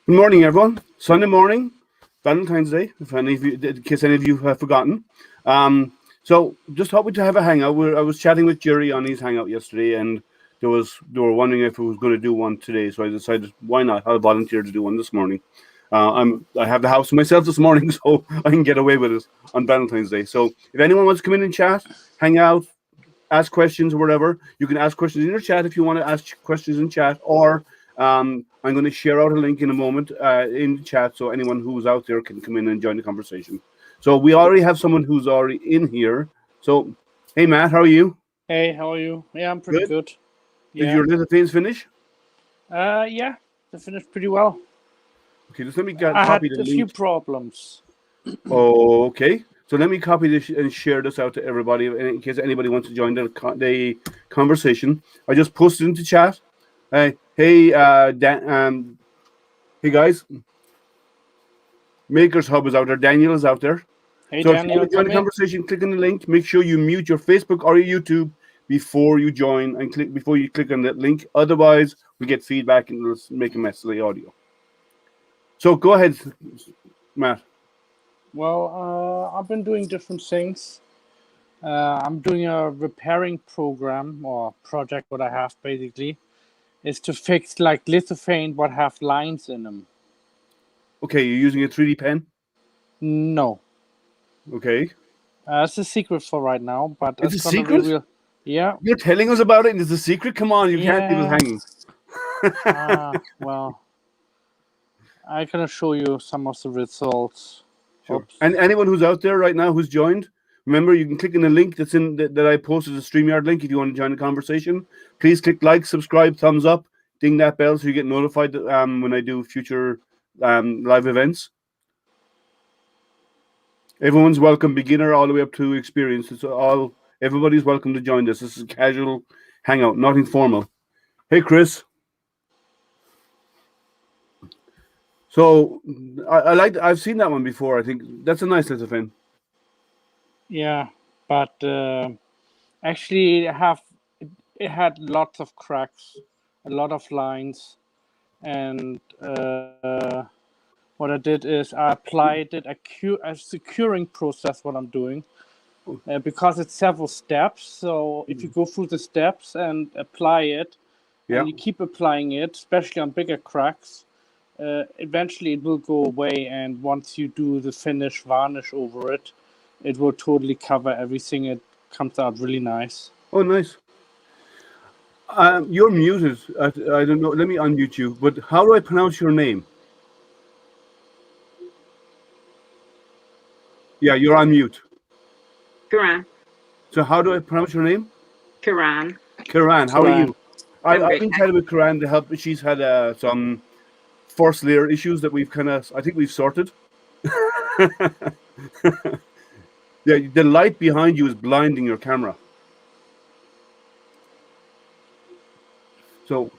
Good morning, everyone. Sunday morning, Valentine's Day, in case any of you have forgotten. So just hoping to have a hangout. I was chatting with Jerry on his hangout yesterday, and they were wondering if we was going to do one today. So I decided, why not? I'll volunteer to do one this morning. I have the house to myself this morning, so I can get away with it on Valentine's Day. So if anyone wants to come in and chat, hang out, ask questions or whatever, you can ask questions in your chat if you want to ask questions in chat, or I'm going to share out a link in a moment in the chat so anyone who's out there can come in and join the conversation. So we already have someone who's already in here. So, hey, Matt, how are you? Hey, how are you? Yeah, I'm pretty good. Did your little things finish? Yeah, they finished pretty well. Okay, just let me I had copy the a link. few problems. Oh, okay. So let me copy this and share this out to everybody in case anybody wants to join the conversation. I just posted into chat. Hey, hey guys, Makers Hub is out there. Daniel is out there. Hey, So if you Daniel, want to join the conversation, click on the link. Make sure you mute your Facebook or your YouTube before you join and before you click on that link. Otherwise, we get feedback and it'll make a mess of the audio. So go ahead, Matt. Well, I've been doing different things. I'm doing a repairing program or project. What I have basically is to fix like lithophane what have lines in them. Okay, you're using a 3D pen? No. Okay. It's a secret for right now, but it's a gonna secret. Be real. Yeah. You're telling us about it, and it's a secret. Come on, you can't leave us hanging. Well, I can show you some of the results. Sure. And anyone who's out there right now who's joined, remember you can click on the link that's in that I posted, the StreamYard link. If you want to join the conversation, please click like, subscribe, thumbs up, ding that bell so you get notified when I do future live events. Everyone's welcome, beginner all the way up to experienced. Everybody's welcome to join this. This is a casual hangout, nothing formal. Hey, Chris. So I've seen that one before. I think that's a nice little thing. Yeah, but actually it had lots of cracks, a lot of lines, and what I did is I applied it a securing process. What I'm doing, because it's several steps. So if you go through the steps and apply it, and you keep applying it, especially on bigger cracks, eventually it will go away. And once you do the finish varnish over it, it will totally cover everything. It comes out really nice. Oh, nice. You're muted. I don't know. Let me unmute you. But how do I pronounce your name? Yeah, you're on mute. Karan. So how do I pronounce your name? Karan. Karan, how are you? I've been chatting with Karan to help. She's had some first layer issues that I think we've sorted. Yeah, the light behind you is blinding your camera. So,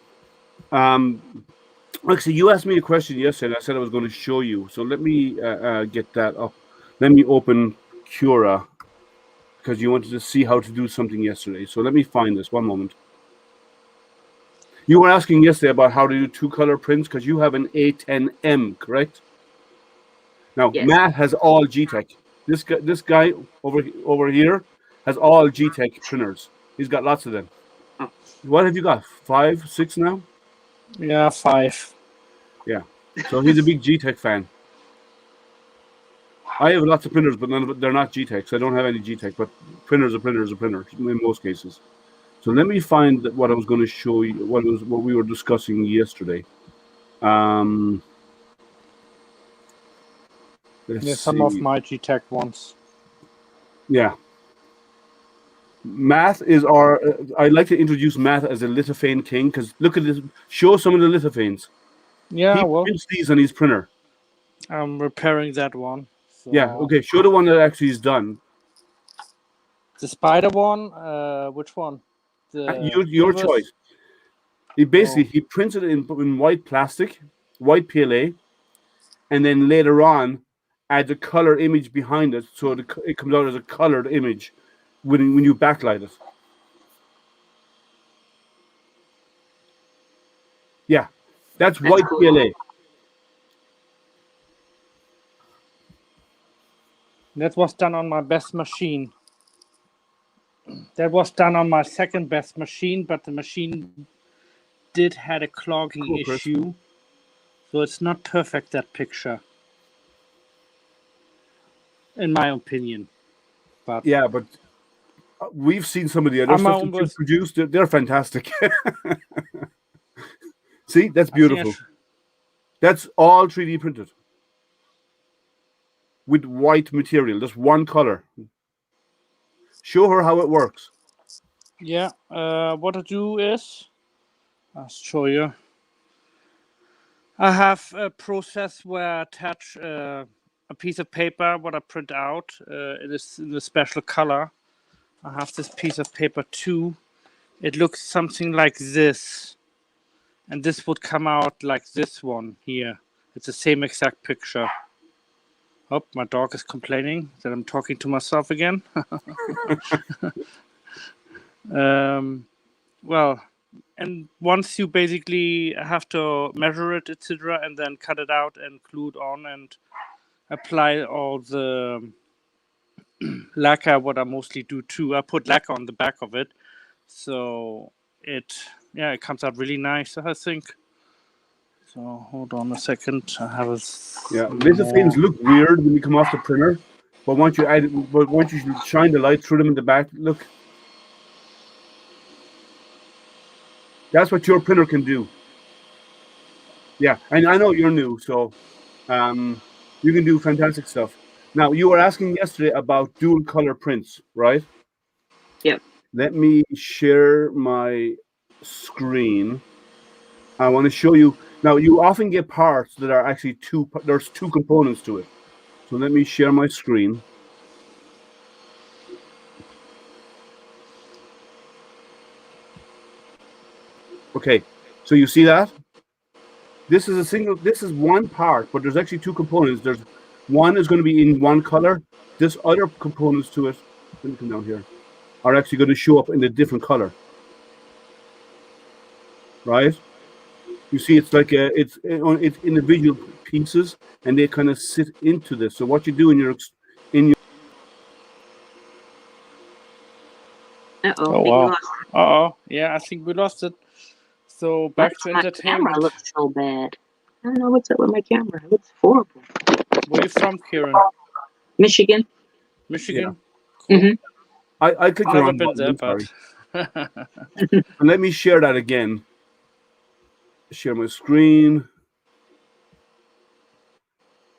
actually, you asked me a question yesterday. I said I was going to show you. So let me get that up. Let me open Cura because you wanted to see how to do something yesterday. So let me find this. One moment. You were asking yesterday about how to do 2-color prints because you have an A10M, correct? Now, yes. Matt has all G-Tech. This guy over here has all G-Tech printers. He's got lots of them. Oh. What have you got? 5, 6 now? Yeah, 5. Yeah. So he's a big G-Tech fan. I have lots of printers, but they're not G-Techs. I don't have any G-Tech, but printers are printers in most cases. So let me find what I was going to show you. What we were discussing yesterday. Some of my G-Tech ones. Yeah. Matt is I'd like to introduce Matt as a lithophane king because look at this. Show some of the lithophanes. Yeah, he prints these on his printer. I'm repairing that one. So. Yeah. Okay. Show the one that actually is done. The spider one. Which one? Your choice. He prints it in white plastic, white PLA, and then later on adds a color image behind it, so it comes out as a colored image when you backlight it. Yeah, that's white PLA. That was done on my best machine. That was done on my second best machine, but the machine did had a clogging Cool, Chris. issue, so it's not perfect, that picture, in my opinion. But Yeah, but we've seen some of the other I'm stuff that you almost. produced. They're fantastic. See, that's I think I beautiful. That's all 3D printed with white material, just one color. Show her how it works. Yeah. What I do is, I'll show you. I have a process where I attach a piece of paper, what I print out. It is in a special color. I have this piece of paper too. It looks something like this, and this would come out like this one here. It's the same exact picture. Oh, my dog is complaining that I'm talking to myself again. Well, and once you basically have to measure it, etc., and then cut it out and glue it on and apply all the lacquer, what I mostly do too. I put lacquer on the back of it, so it comes out really nice, I think. So hold on a second. I have a Little things look weird when you come off the printer, but once you shine the light through them in the back, look. That's what your printer can do. Yeah, and I know you're new, so you can do fantastic stuff. Now, you were asking yesterday about dual color prints, right? Yep. Let me share my screen. I want to show you. Now, you often get parts that are actually there's two components to it. So let me share my screen. Okay, so you see that? This is one part, but there's actually two components. There's one is going to be in one color. This other components to it, let me come down here, are actually going to show up in a different color. Right? You see, it's like it's individual pieces, and they kind of sit into this. So what you do in your Oh wow! Yeah, I think we lost it. So back to my entertainment. camera looks so bad. I don't know what's up with my camera. It looks horrible. Where are you from, Kieran? Michigan. Michigan. Yeah. Cool. I clicked Never around. been there, but And let me share that again. Share my screen.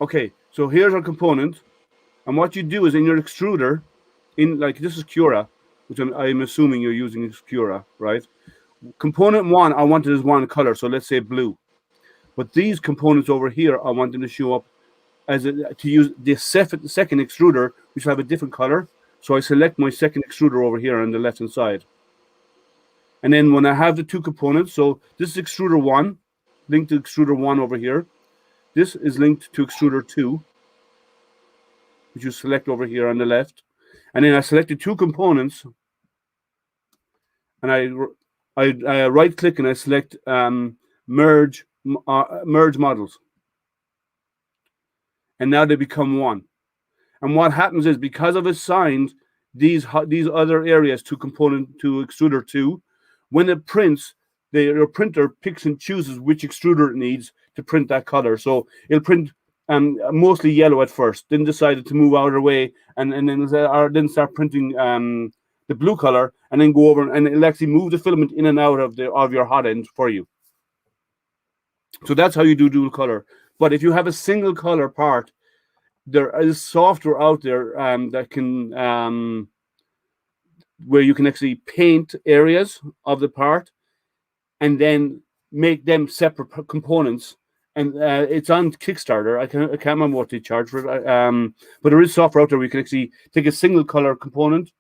Okay, so here's our component, and what you do is in your extruder, this is Cura, which I'm assuming you're using is Cura, right? Component one, I want it as one color, so let's say blue. But these components over here, I want them to show up to use the second extruder, which will have a different color. So I select my second extruder over here on the left hand side. And then when I have the two components, so this is extruder one, linked to extruder one over here. This is linked to extruder two, which you select over here on the left. And then I select the two components, and I right click and I select merge models. And now they become one. And what happens is, because of its signs, these other areas to extruder two, when it prints, your printer picks and chooses which extruder it needs to print that color. So it'll print mostly yellow at first, then decided to move out of the way, and then start printing the blue color, and then go over and it'll actually move the filament in and out of your hot end for you. So that's how you do dual color. But if you have a single color part, there is software out there that can where you can actually paint areas of the part and then make them separate components. And it's on Kickstarter. I can't remember what they charge for it. But there is software out there where you can actually take a single color component,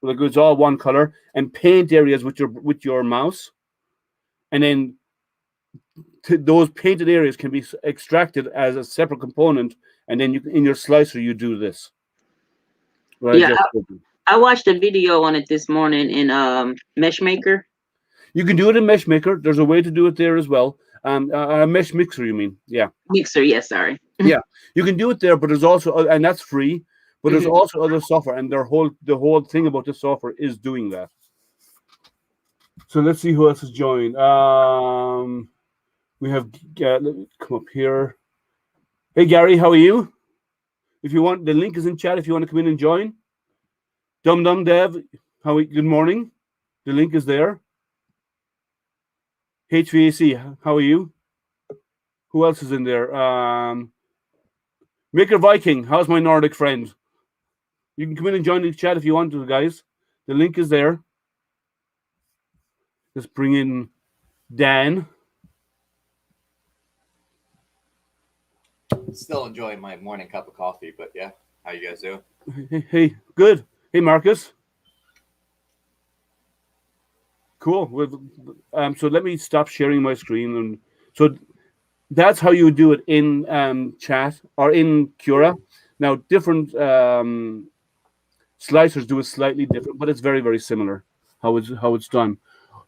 like it's all one color, and paint areas with your mouse, and then those painted areas can be extracted as a separate component, and then in your slicer you do this. Yeah, I watched a video on it this morning in Meshmaker. You can do it in Meshmaker. There's a way to do it there as well. A mesh mixer, you mean? Yeah. Mixer, yes, sorry. Yeah, you can do it there, but there's also, and that's free. But there's also other software, and the whole thing about this software is doing that. So let's see who else has joined. We have let me come up here. Hey Gary, how are you? If you want, the link is in chat. If you want to come in and join. Dum Dum Dev, good morning. The link is there. HVAC, how are you? Who else is in there? Maker Viking, how's my Nordic friend? You can come in and join the chat if you want to, guys. The link is there. Let's bring in Dan. Still enjoying my morning cup of coffee, but yeah, how you guys doing? Hey, good. Hey, Marcus. Cool. So let me stop sharing my screen, and so that's how you do it in chat or in Cura. Now, different slicers do it slightly different, but it's very, very similar how it's done.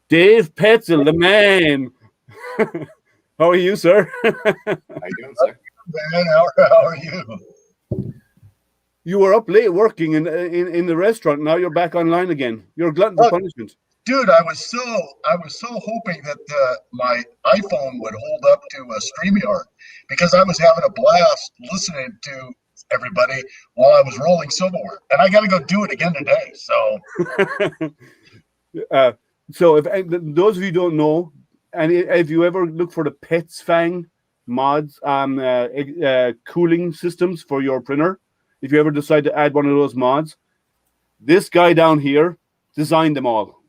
Dave Petzel, the man. How are you, sir? How you doing, sir? Man, how are you? You were up late working in the restaurant. Now you're back online again. You're a glutton for punishment. Dude, I was so hoping that my iPhone would hold up to a StreamYard because I was having a blast listening to everybody while I was rolling silverware, and I got to go do it again today. So, so if those of you don't know, and if you ever look for the Pets Fang mods, cooling systems for your printer, if you ever decide to add one of those mods, this guy down here designed them all.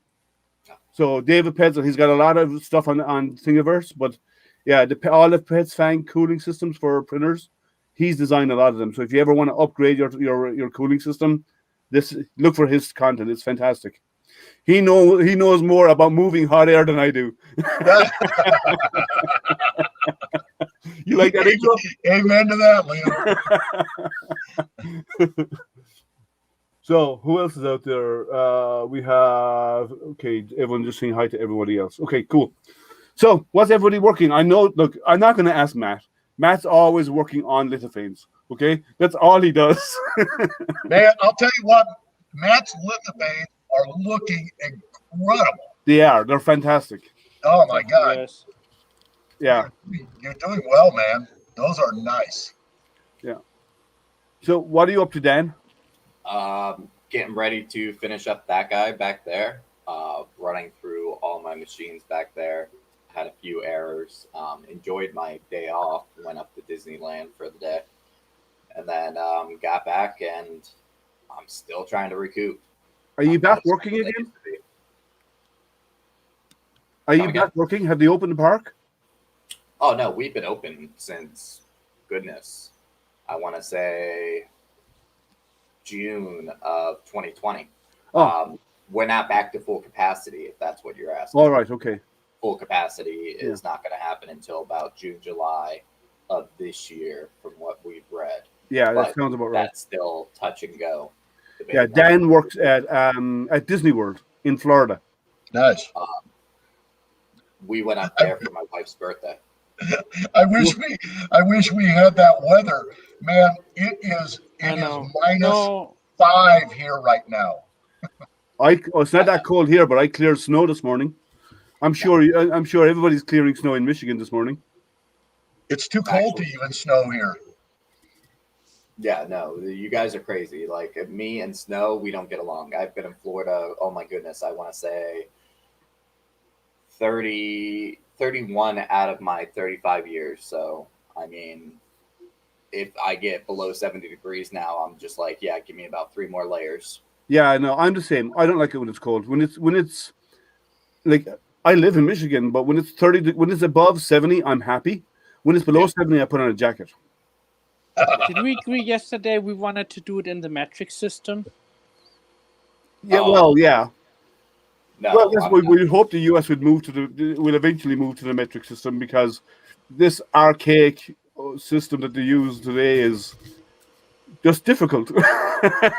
So David Petzel, he's got a lot of stuff on Thingiverse, but yeah, all the Pets Fang cooling systems for printers, he's designed a lot of them. So if you ever want to upgrade your cooling system, look for his content. It's fantastic. He knows more about moving hot air than I do. You like that intro? Amen to that, Liam. So who else is out there? We have everyone just saying hi to everybody else. Okay, cool. So what's everybody working? I know. Look, I'm not going to ask Matt. Matt's always working on lithophanes. Okay, that's all he does. Man, I'll tell you what, Matt's lithophanes are looking incredible. They are. They're fantastic. Oh my God. Yes. Yeah. You're doing well, man. Those are nice. Yeah. So what are you up to, Dan? Getting ready to finish up that guy back there. Running through all my machines back there. Had a few errors. Enjoyed my day off. Went up to Disneyland for the day. And then got back, and I'm still trying to recoup. Are you back working again? Are you back working? Have they opened the park? Oh, no, we've been open since, goodness, I want to say June of 2020. Oh. We're not back to full capacity, if that's what you're asking. All right, okay. Full capacity is not going to happen until about June, July of this year, from what we've read. Yeah, that sounds about right. That's still touch and go. Yeah, Dan works at Disney World in Florida. Nice. We went up there for my wife's birthday. I wish we had that weather, man. It is -5 here right now. It's not that cold here, but I cleared snow this morning. I'm sure everybody's clearing snow in Michigan this morning. It's too cold to even snow here. Yeah, no, you guys are crazy. Like me and snow, we don't get along. I've been in Florida, oh my goodness, I want to say 31 out of my 35 years. So, I mean, if I get below 70 degrees now, I'm just like, yeah, give me about 3 more layers. Yeah, no, I'm the same. I don't like it when it's cold. When it's like, I live in Michigan, but when it's 30, when it's above 70, I'm happy. When it's below 70, I put on a jacket. Did we agree yesterday we wanted to do it in the metric system? Yeah, well, yeah. No, well, yes, we hope the US will eventually move to the metric system, because this archaic system that they use today is just difficult.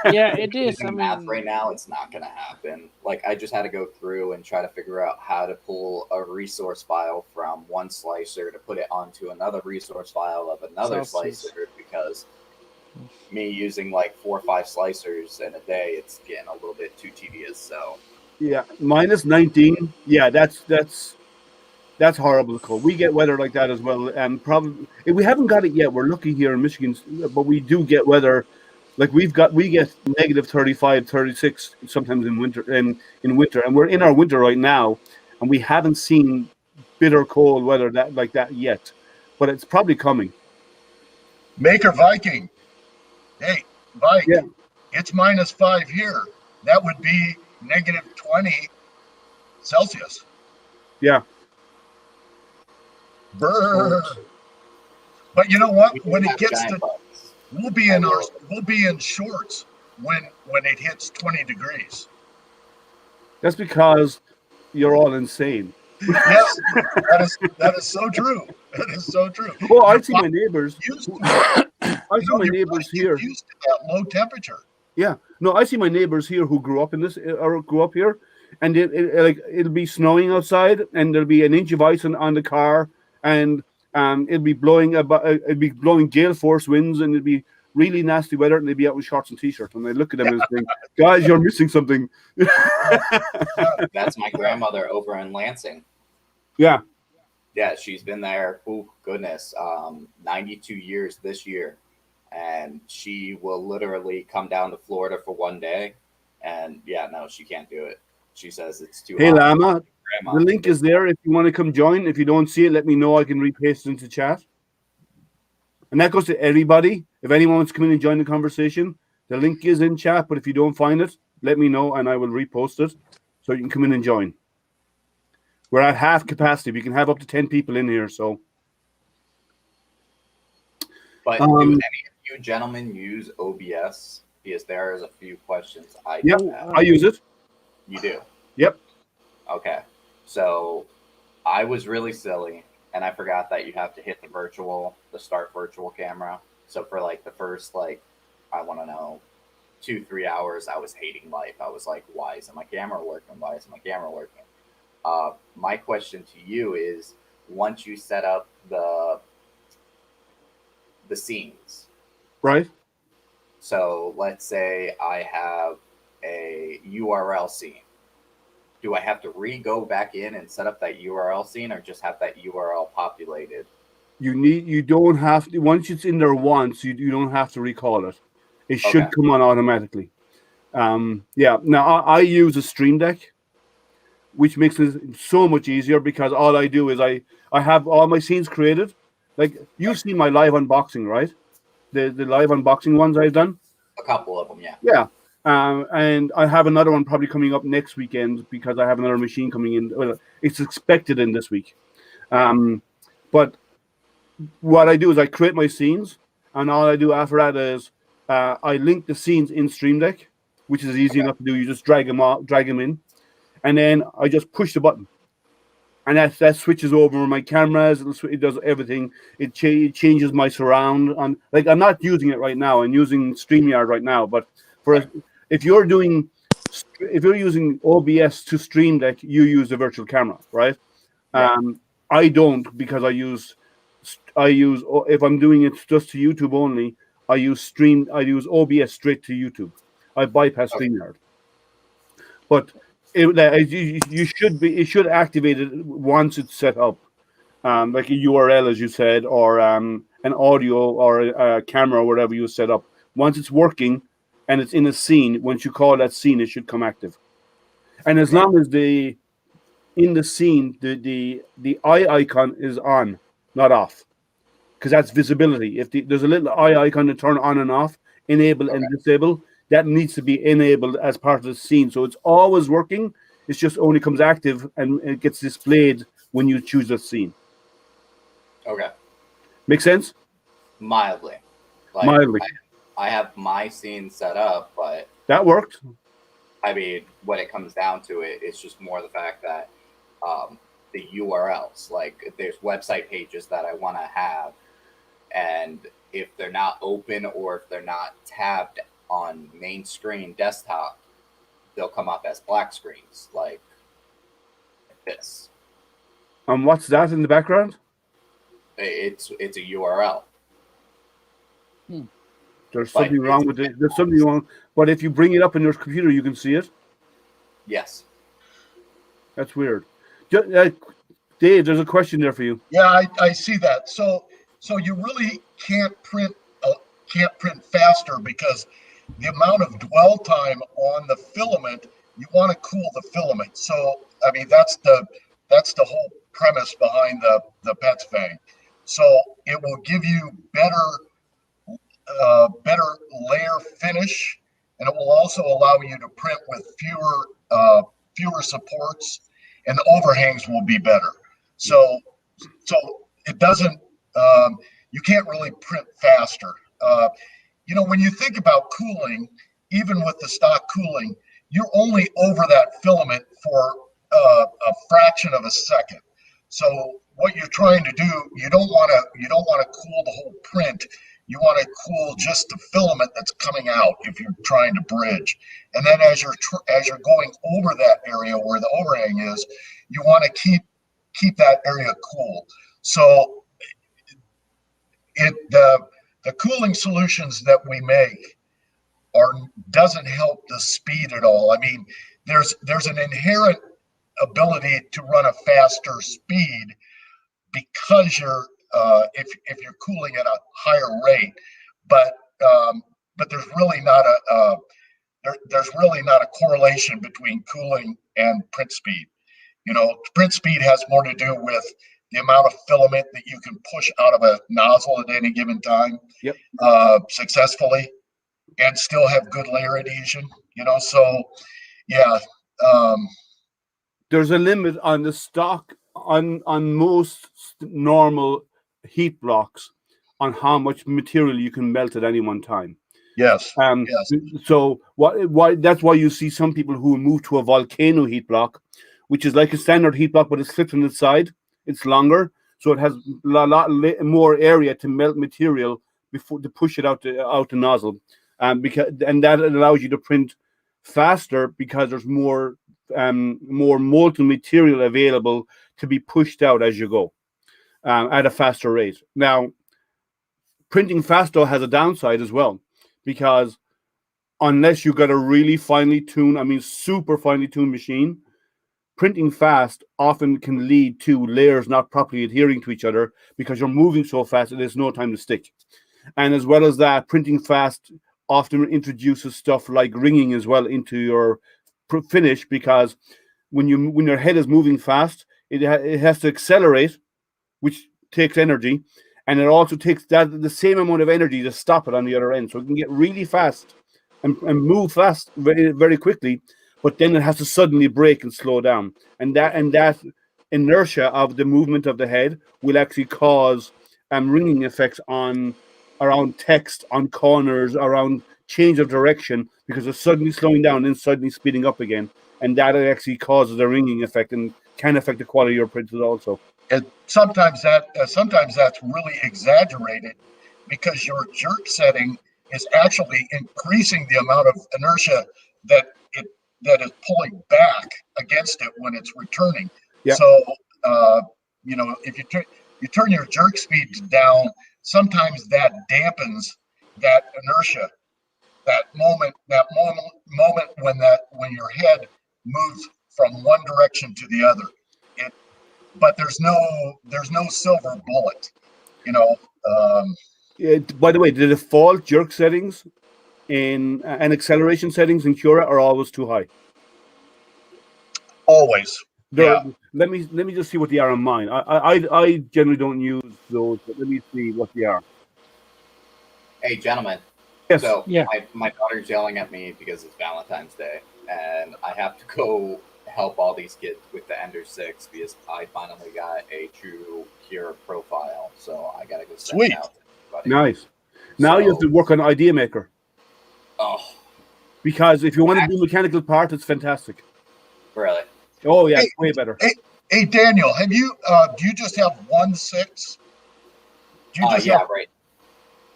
Yeah, it is. I math mean, right now, it's not going to happen. Like, I just had to go through and try to figure out how to pull a resource file from one slicer to put it onto another resource file of another slicer, because me using like 4 or 5 slicers in a day, it's getting a little bit too tedious. So Yeah, minus 19. Yeah, that's horrible cold. We get weather like that as well, and probably we haven't got it yet. We're lucky here in Michigan, but we do get weather. Like we get negative 35, 36 sometimes in winter, in winter, and we're in our winter right now, and we haven't seen bitter cold weather that like that yet, but it's probably coming. Maker Viking. Hey, Vike, Yeah. it's -5 here. That would be -20 Celsius. Yeah. Brr. But you know what? we do When it have gets giant to, bugs. we'll be in shorts when it hits 20 degrees. That's because you're all insane. Yes, that is so true. That is so true. Oh, I see my neighbors. Used to I see my your neighbors body here. gets used to that low temperature. Yeah, no, I see my neighbors here who grew up in this or grew up here, and like it'll be snowing outside, and there'll be an inch of ice on the car, and it'll be blowing gale force winds, and it'll be really nasty weather, and they'd be out with shorts and t-shirts, and I look at them and think, guys, you're missing something. That's my grandmother over in Lansing. Yeah, Yeah, she's been there. Oh goodness, 92 years this year, and she will literally come down to Florida for one day, and yeah, no, she can't do it. She says it's too hey hot. Lama, Grandma. the link is there if you want to come join. If you don't see it, let me know. I can repaste it into chat. And that goes to everybody. If anyone wants to come in and join the conversation, the link is in chat. But if you don't find it, let me know and I will repost it so you can come in and join. We're at half capacity. We can have up to 10 people in here. So, But do any of you gentlemen use OBS? Because there's a few questions I yeah, do have. I use it. You do? Yep. Okay. So I was really silly and I forgot that you have to hit the start virtual camera. So for like the first, like, I want to know, 2-3 hours, I was hating life. I was like, why isn't my camera working? Why isn't my camera working? My question to you is, once you set up the scenes, Right. so let's say I have a URL scene. Do I have to go back in and set up that URL scene, or just have that URL populated? You don't have to, once it's in there once, you don't have to recall it. It should Okay. come on automatically. Yeah. Now I use a Stream Deck, which makes it so much easier because all I do is I have all my scenes created. Like you've seen my live unboxing, right? The live unboxing ones I've done. A couple of them, yeah. Yeah. And I have another one probably coming up next weekend because I have another machine coming in. Well, it's expected in this week. But what I do is I create my scenes, and all I do after that is I link the scenes in Stream Deck, which is easy enough to do. You just drag them in, and then I just push the button, and that switches over my cameras. It does everything. It changes my surround. On like I'm not using it right now. I'm using StreamYard right now, but if you're using OBS to Stream Deck, you use the virtual camera, right? I don't because I use if I'm doing it just to YouTube only, I use OBS straight to YouTube. I bypass StreamYard. But it should activate it once it's set up, like a URL as you said, or an audio or a camera or whatever you set up. Once it's working and it's in a scene, once you call that scene, it should come active. And as long as in the scene the eye icon is on, not off, because that's visibility. If there's a little eye icon to turn on and off, enable and disable, that needs to be enabled as part of the scene. So it's always working. It's just only comes active and it gets displayed when you choose a scene. Okay. Make sense? Mildly. Mildly. I have my scene set up, but that worked. I mean, when it comes down to it, it's just more the fact that the URLs, like there's website pages that I want to have, and if they're not open or if they're not tabbed on main screen desktop, they'll come up as black screens like this. And what's that in the background? It's a URL. Just There's something wrong with it. There's something wrong. But if you bring it up in your computer, you can see it. Yes. That's weird. Dave, there's a question there for you. Yeah, I see that. So you really can't print faster because the amount of dwell time on the filament, you want to cool the filament. So I mean that's the whole premise behind the PETS Fang. So it will give you better layer finish, and it will also allow you to print with fewer supports, and the overhangs will be better. So it doesn't. You can't really print faster. When you think about cooling, even with the stock cooling, you're only over that filament for a fraction of a second. So what you're trying to do, you don't want to cool the whole print. You want to cool just the filament that's coming out if you're trying to bridge. And then as you're going over that area where the overhang is, you want to keep that area cool. So the cooling solutions that we make doesn't help the speed at all. I mean, there's an inherent ability to run a faster speed because you're if you're cooling at a higher rate, but there's really not a correlation between cooling and print speed. Print speed has more to do with the amount of filament that you can push out of a nozzle at any given time. Yep. Successfully and still have good layer adhesion. So yeah. There's a limit on the stock on most normal heat blocks on how much material you can melt at any one time. Yes. Yes. So why that's why you see some people who move to a volcano heat block, which is like a standard heat block, but it's flipped on its side. It's longer, so it has a lot more area to melt material before to push it out the nozzle. And that allows you to print faster because there's more molten material available to be pushed out as you go at a faster rate. Now, printing faster has a downside as well, because unless you've got a really super finely tuned machine, printing fast often can lead to layers not properly adhering to each other because you're moving so fast that there's no time to stick. And as well as that, printing fast often introduces stuff like ringing as well into your finish, because when your head is moving fast, it has to accelerate, which takes energy, and it also takes the same amount of energy to stop it on the other end. So it can get really fast and move fast very, very quickly, but then it has to suddenly brake and slow down. And that inertia of the movement of the head will actually cause ringing effects around text, on corners, around change of direction, because it's suddenly slowing down and suddenly speeding up again. And that actually causes a ringing effect and can affect the quality of your printed also. And sometimes that's really exaggerated because your jerk setting is actually increasing the amount of inertia that is pulling back against it when it's returning. Yeah. So if you turn your jerk speed down, sometimes that dampens that inertia, that moment when your head moves from one direction to the other. But there's no silver bullet, By the way, the default jerk settings and acceleration settings in Cura are always too high. Always. Yeah. Let me just see what they are on mine. I generally don't use those, but let me see what they are. Hey, gentlemen. Yes. So Yeah. my daughter's yelling at me because it's Valentine's Day, and I have to go help all these kids with the Ender 6 because I finally got a true Cura profile. So I gotta go send it out to everybody. Nice. Now you have to work on Idea Maker. Oh. Because if you want to do mechanical part, it's fantastic. Really? Oh yeah, it's way better. Hey Daniel, have you do you just have 1.6?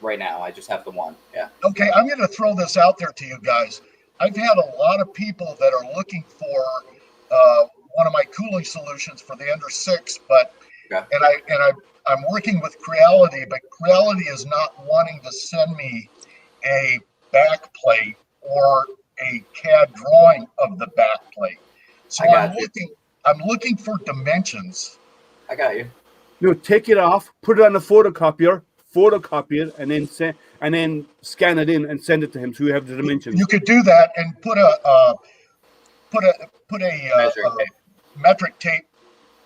Right now I just have the one. Yeah. Okay, I'm going to throw this out there to you guys. I've had a lot of people that are looking for one of my cooling solutions for the Ender 6, but Okay. I'm working with Creality, but Creality is not wanting to send me a back plate or a CAD drawing of the back plate. So I'm looking for dimensions. I got you. Take it off, put it on the photocopy it, and then scan it in and send it to him so you have the dimensions. You could do that and put a metric tape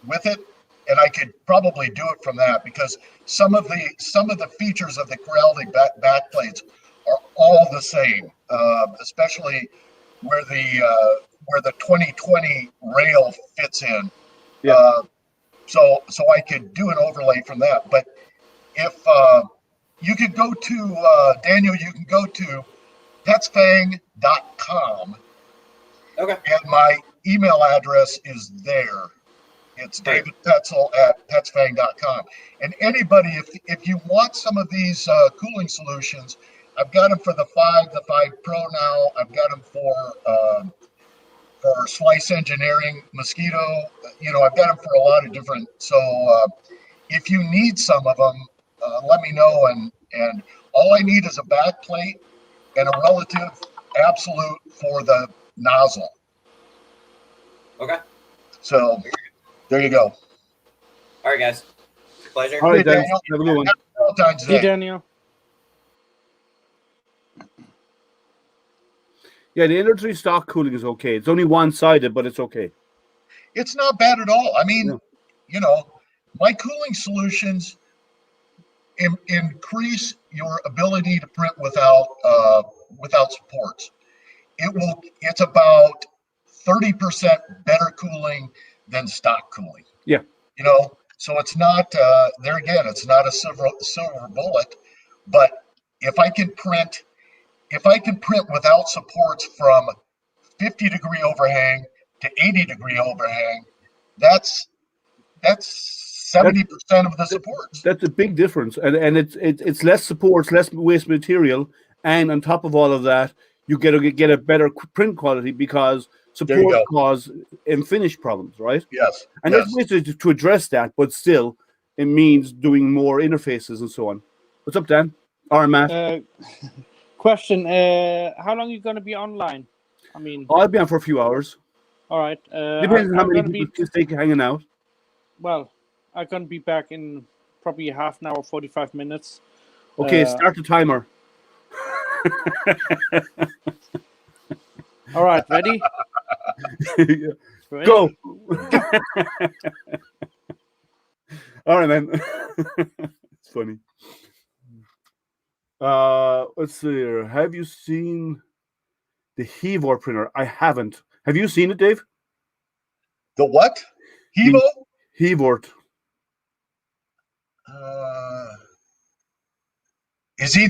with it, and I could probably do it from that, because some of the features of the Corelli back plates are all the same, especially where the 2020 rail fits in. Yeah. So I could do an overlay from that. But if you could go to Daniel, you can go to petsfang.com. Okay. And my email address is there. It's David Petzel at petsfang.com. And anybody, if you want some of these cooling solutions, I've got them for the 5 Pro now. I've got them for Slice Engineering, Mosquito. I've got them for a lot of different. So if you need some of them, let me know. And all I need is a back plate and a relative absolute for the nozzle. Okay. So there you go. All right, guys. Pleasure. All right, Daniel. Have a good one. Valentine's See you, Day. Daniel. Yeah, the Inner 3 stock cooling is okay. It's only one-sided, but it's okay. It's not bad at all. I mean, my cooling solutions increase your ability to print without supports. It's about 30% better cooling than stock cooling. Yeah. So it's not there again. It's not a silver bullet, but if I can print without supports from 50-degree overhang to 80-degree overhang, that's 70% of the supports. That's a big difference, and it's less supports, less waste material, and on top of all of that, you get a better print quality because support cause finish problems, right? Yes. And there's ways to address that, but still, it means doing more interfaces and so on. What's up, Dan? Or Matt? Question: how long are you going to be online? I mean, I'll be on for a few hours. All right. Depends on how many people can stay hanging out. Well, I'm going to be back in probably half an hour, 45 minutes. Okay, start the timer. All right, ready? Ready? Go. All right, man. It's funny. Let's see here. Have you seen the Hevor printer? I haven't. Have you seen it, Dave? The what? Hevo? Hevort. Is he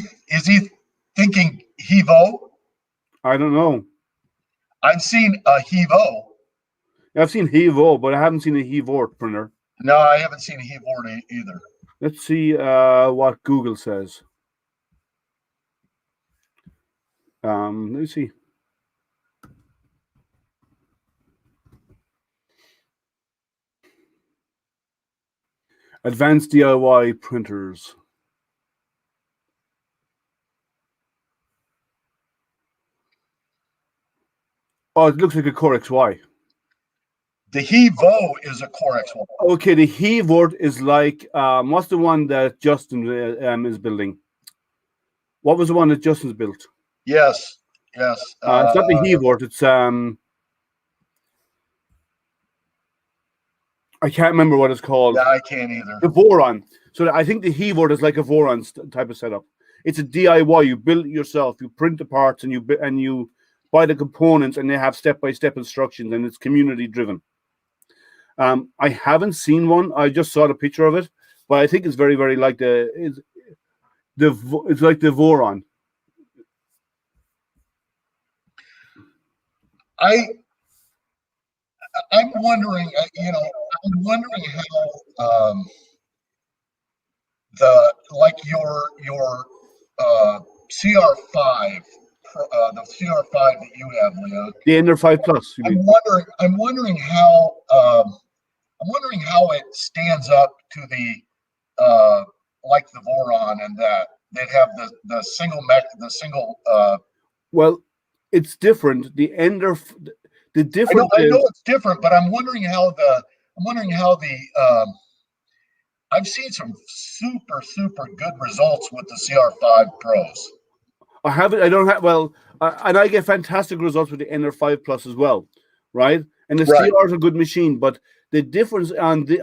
thinking Hevo? I don't know. I've seen a Hevo. I've seen Hevo, but I haven't seen a Hevort printer. No, I haven't seen a Hevort either. Let's see what Google says. Let me see. Advanced DIY printers. Oh, it looks like a Core XY. The Hevo is a Core XY. Okay, the Hevort is like, what's the one that Justin is building? What was the one that Justin's built? Yes. It's not the Hevort. It's I can't remember what it's called. Yeah, I can't either. The Voron. So I think the Hevort is like a Voron type of setup. It's a DIY. You build it yourself. You print the parts and you buy the components, and they have step-by-step instructions, and it's community driven. I haven't seen one. I just saw the picture of it, but I think it's very, very like it's like the Voron. I'm wondering, how your CR5, the CR5 that you have, Leo. The Ender 5 Plus. I'm wondering how it stands up to the like the Voron and that have the single. Well, it's different. The Ender, the difference I know is it's different, but I'm wondering how the. I've seen some super good results with the CR5 Pros. I have it. I don't have and I get fantastic results with the Ender 5 Plus as well, right? And the Right. CR is a good machine, but the difference on the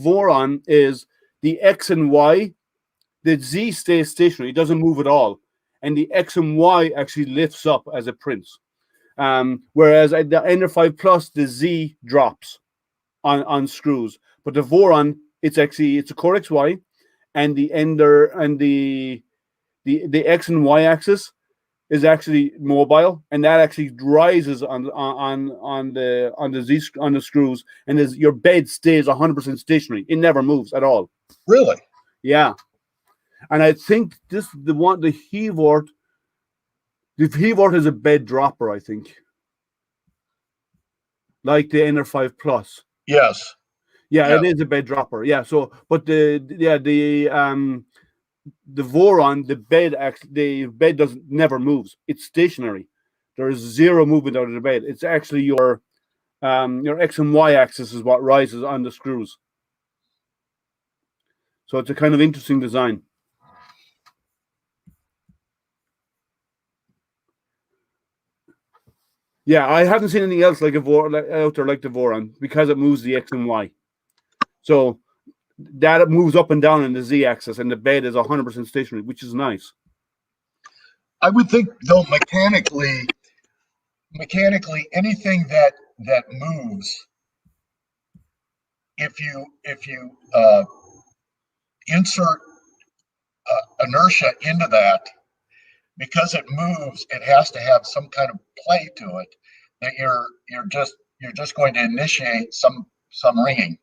Voron is the X and Y. The Z stays stationary; it doesn't move at all, and the X and Y actually lifts up as it prints. Whereas at the Ender 5 Plus, the Z drops on screws, but the Voron, it's a Core XY, and the Ender and the X and Y axis is actually mobile, and that actually rises on the screws, and your bed stays 100% stationary. It never moves at all. Really? Yeah, and I think the Hevort is a bed dropper. I think, like the Ender 5 Plus. Yes. Yeah, Yeah. it is a bed dropper. Yeah, so but the Voron, the bed doesn't never moves. It's stationary. There is zero movement out of the bed. It's actually your X and Y axis is what rises on the screws. So it's a kind of interesting design. Yeah, I haven't seen anything else like out there like the Voron because it moves the X and Y. So that moves up and down in the Z axis, and the bed is 100% stationary, which is nice. I would think though mechanically anything that moves, if you insert inertia into that, because it moves, it has to have some kind of play to it that you're just going to initiate some ringing.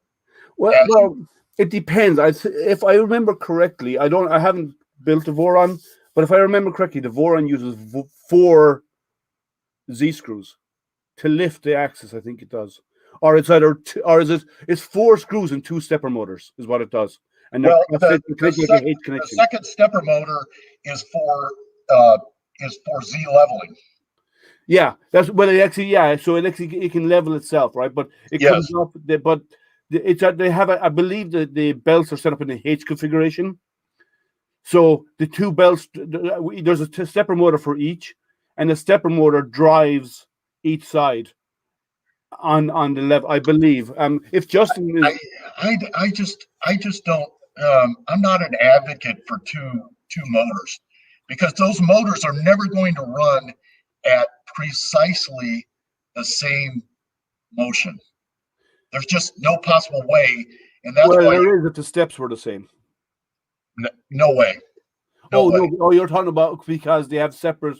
Well, it depends. If I remember correctly, I haven't built a Voron, but if I remember correctly, the Voron uses 4 Z screws to lift the axis. I think it does, or it's either it's 4 screws and 2 stepper motors is what it does. And the second stepper motor is for Z leveling. Yeah, that's well. It can level itself, right? But it comes up. They have I believe that the belts are set up in the H configuration. So the 2 belts, there's a stepper motor for each, and the stepper motor drives each side on the level. I believe. If Justin is, I just don't. I'm not an advocate for two motors, because those motors are never going to run at precisely the same motion. There's just no possible way, and that's why there is if the steps were the same. No way. No, you're talking about because they have separate.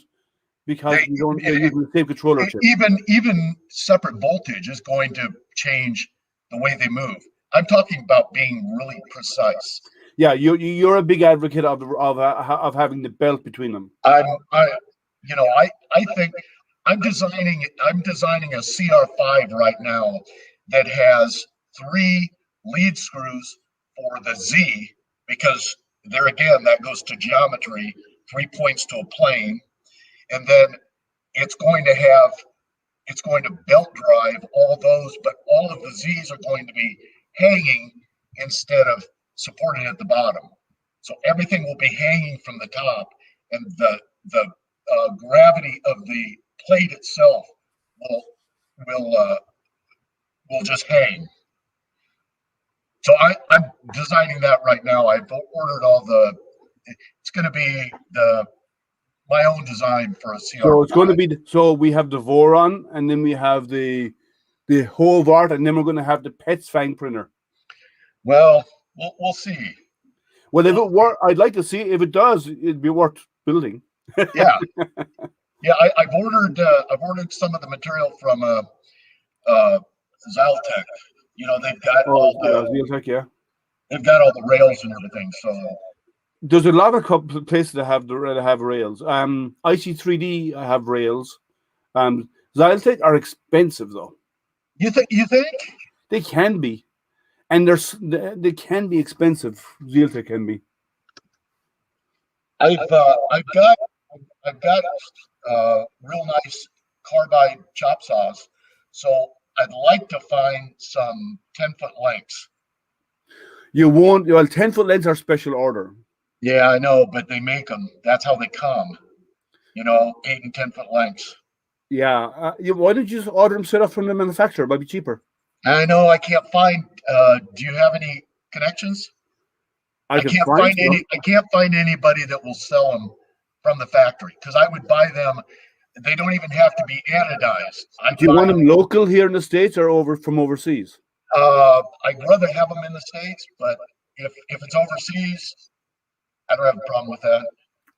Because they're using the same controller chip. Even separate voltage is going to change the way they move. I'm talking about being really precise. Yeah, you're a big advocate of having the belt between them. I think I'm designing a CR5 right now that has 3 lead screws for the Z, because there again that goes to geometry, 3 points to a plane. And then it's going to belt drive all those, but all of the Z's are going to be hanging instead of supported at the bottom. So everything will be hanging from the top, and the gravity of the plate itself will just hang. So I'm designing that right now. I've ordered it's going to be my own design for a CR. So it's going to be we have the Voron, and then we have the Hovart, and then we're going to have the Pets Fang printer. Well, we'll see. Well, if it works, I'd like to see if it does. It'd be worth building. Yeah. I've ordered some of the material from Zaltec. They've got Zaltec, yeah. They've got all the rails and everything. So there's a lot of places that have rails. IC3D have rails. Zaltec are expensive though. You think they can be, and they can be expensive. Zaltec can be. I've got real nice carbide chop saws, so I'd like to find some 10-foot lengths. You won't. Well, 10-foot lengths are special order. Yeah, I know, but they make them. That's how they come. 8 and 10-foot lengths. Yeah. Why don't you just order them set up from the manufacturer? It might be cheaper. I know I can't find. Do you have any connections? I can't find any. I can't find anybody that will sell them from the factory because I would buy them. They don't even have to be anodized. Do you want them local here in the States or from overseas? I'd rather have them in the States, but if it's overseas, I don't have a problem with that.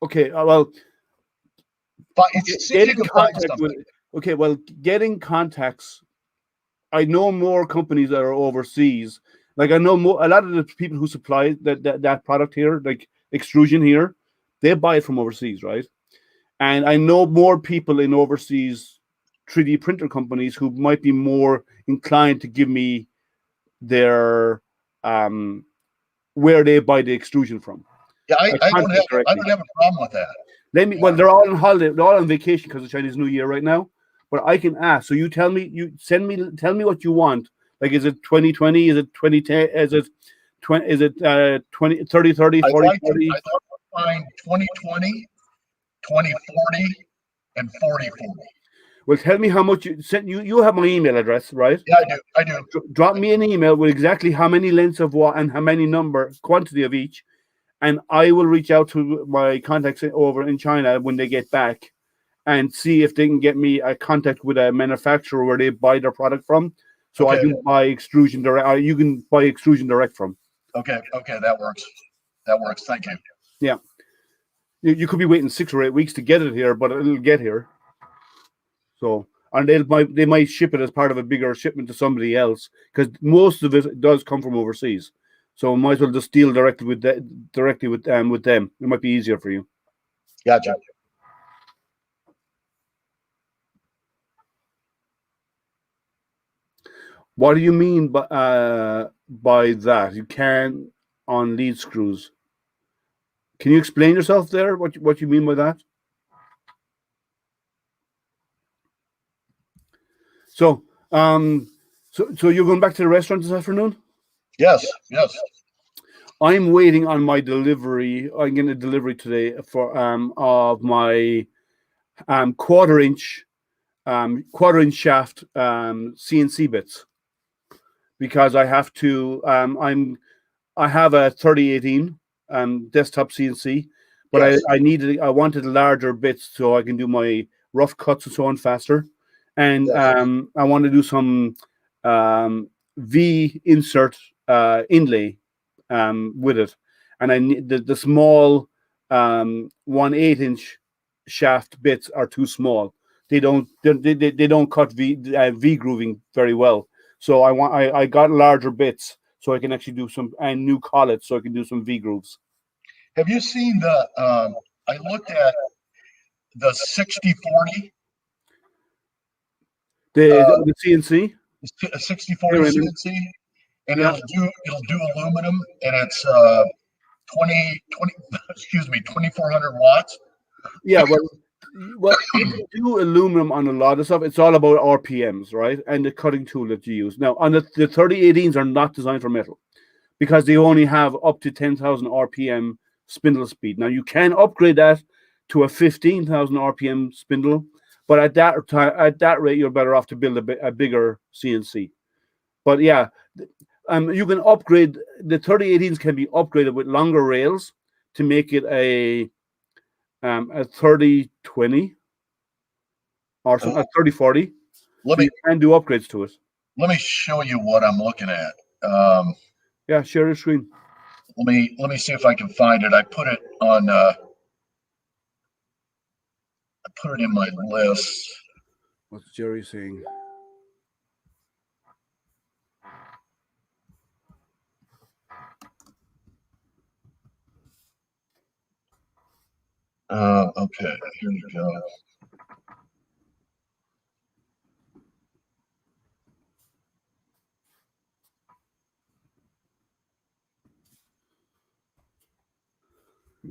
Okay, well, but it's get in contact with. Okay, well, getting contacts. I know more companies that are overseas. Like I know a lot of the people who supply that product here, like extrusion here, they buy it from overseas, right? And I know more people in overseas 3D printer companies who might be more inclined to give me their where they buy the extrusion from. Yeah, I don't have a problem with that. Well, they're all on holiday, they're all on vacation because of Chinese New Year right now. But I can ask. So you tell me, tell me what you want. Like, is it 2020? Is it 2010? Is it 20? Is it 20, 30, 30, 40, 40? I'd like to find 2020, 2040, and 4040. Well, tell me how much you sent. You have my email address, right? Yeah, I do. Drop me an email with exactly how many lengths of what and how many quantity of each, and I will reach out to my contacts over in China when they get back, and see if they can get me a contact with a manufacturer where they buy their product from, so I can buy extrusion direct. You can buy extrusion direct from. Okay, that works. That works. Thank you. Yeah, you could be waiting 6 or 8 weeks to get it here, but it'll get here. So, and they might ship it as part of a bigger shipment to somebody else because most of it does come from overseas. So might as well just deal directly with them. It might be easier for you. Gotcha. What do you mean by that? You can on lead screws. Can you explain yourself there? What you mean by that? So, so you're going back to the restaurant this afternoon? Yes. I'm waiting on my delivery. I'm getting a delivery today for of my quarter-inch shaft CNC bits because I have to. I have a 3018 desktop CNC, but yes. I wanted larger bits so I can do my rough cuts and so on faster. And yes. I want to do some V insert inlay with it, and I need the small 1/8 inch shaft bits are too small. They don't cut V grooving very well. So I got larger bits so I can actually do some new collets so I can do some V grooves. Have you seen the? I looked at the 6040. The CNC. 6040 CNC, and it'll do aluminum, and it's 2400 watts. Yeah, well, you can do aluminum on a lot of stuff. It's all about RPMs, right? And the cutting tool that you use. Now, on the 3018s are not designed for metal because they only have up to 10,000 RPM spindle speed. Now, you can upgrade that to a 15,000 RPM spindle, but at that rate, you're better off to build a bigger CNC. But yeah, you can upgrade. The 3018s can be upgraded with longer rails to make it a 3020 or a 3040. You can do upgrades to it. Let me show you what I'm looking at. Yeah, share your screen. Let me see if I can find it. I put it on. I put it in my list. What's Jerry saying? Okay, here we go.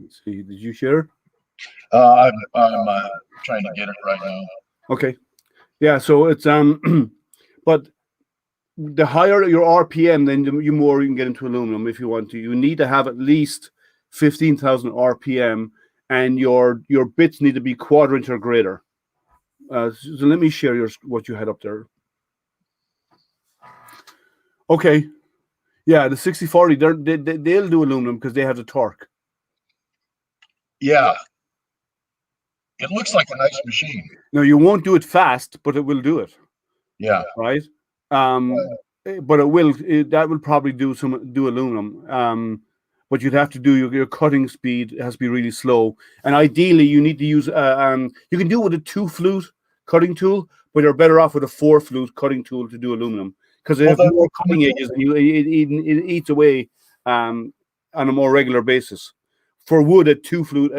Let's see, did you share? I'm trying to get it right now. Okay. Yeah, so it's but the higher your RPM, then the more you can get into aluminum if you want to. You need to have at least 15,000 RPM, and your bits need to be quadrant or greater. So let me share what you had up there. Okay. Yeah, the 6040, they'll do aluminum because they have the torque. Yeah. It looks like a nice machine. Now, you won't do it fast, but it will do it. Yeah. Right? But that will probably do aluminum. But you'd have to do your cutting speed has to be really slow. And ideally, you need to use, you can do it with a 2-flute cutting tool, but you're better off with a 4-flute cutting tool to do aluminum because it has more cutting edges and it eats away on a more regular basis. For wood, a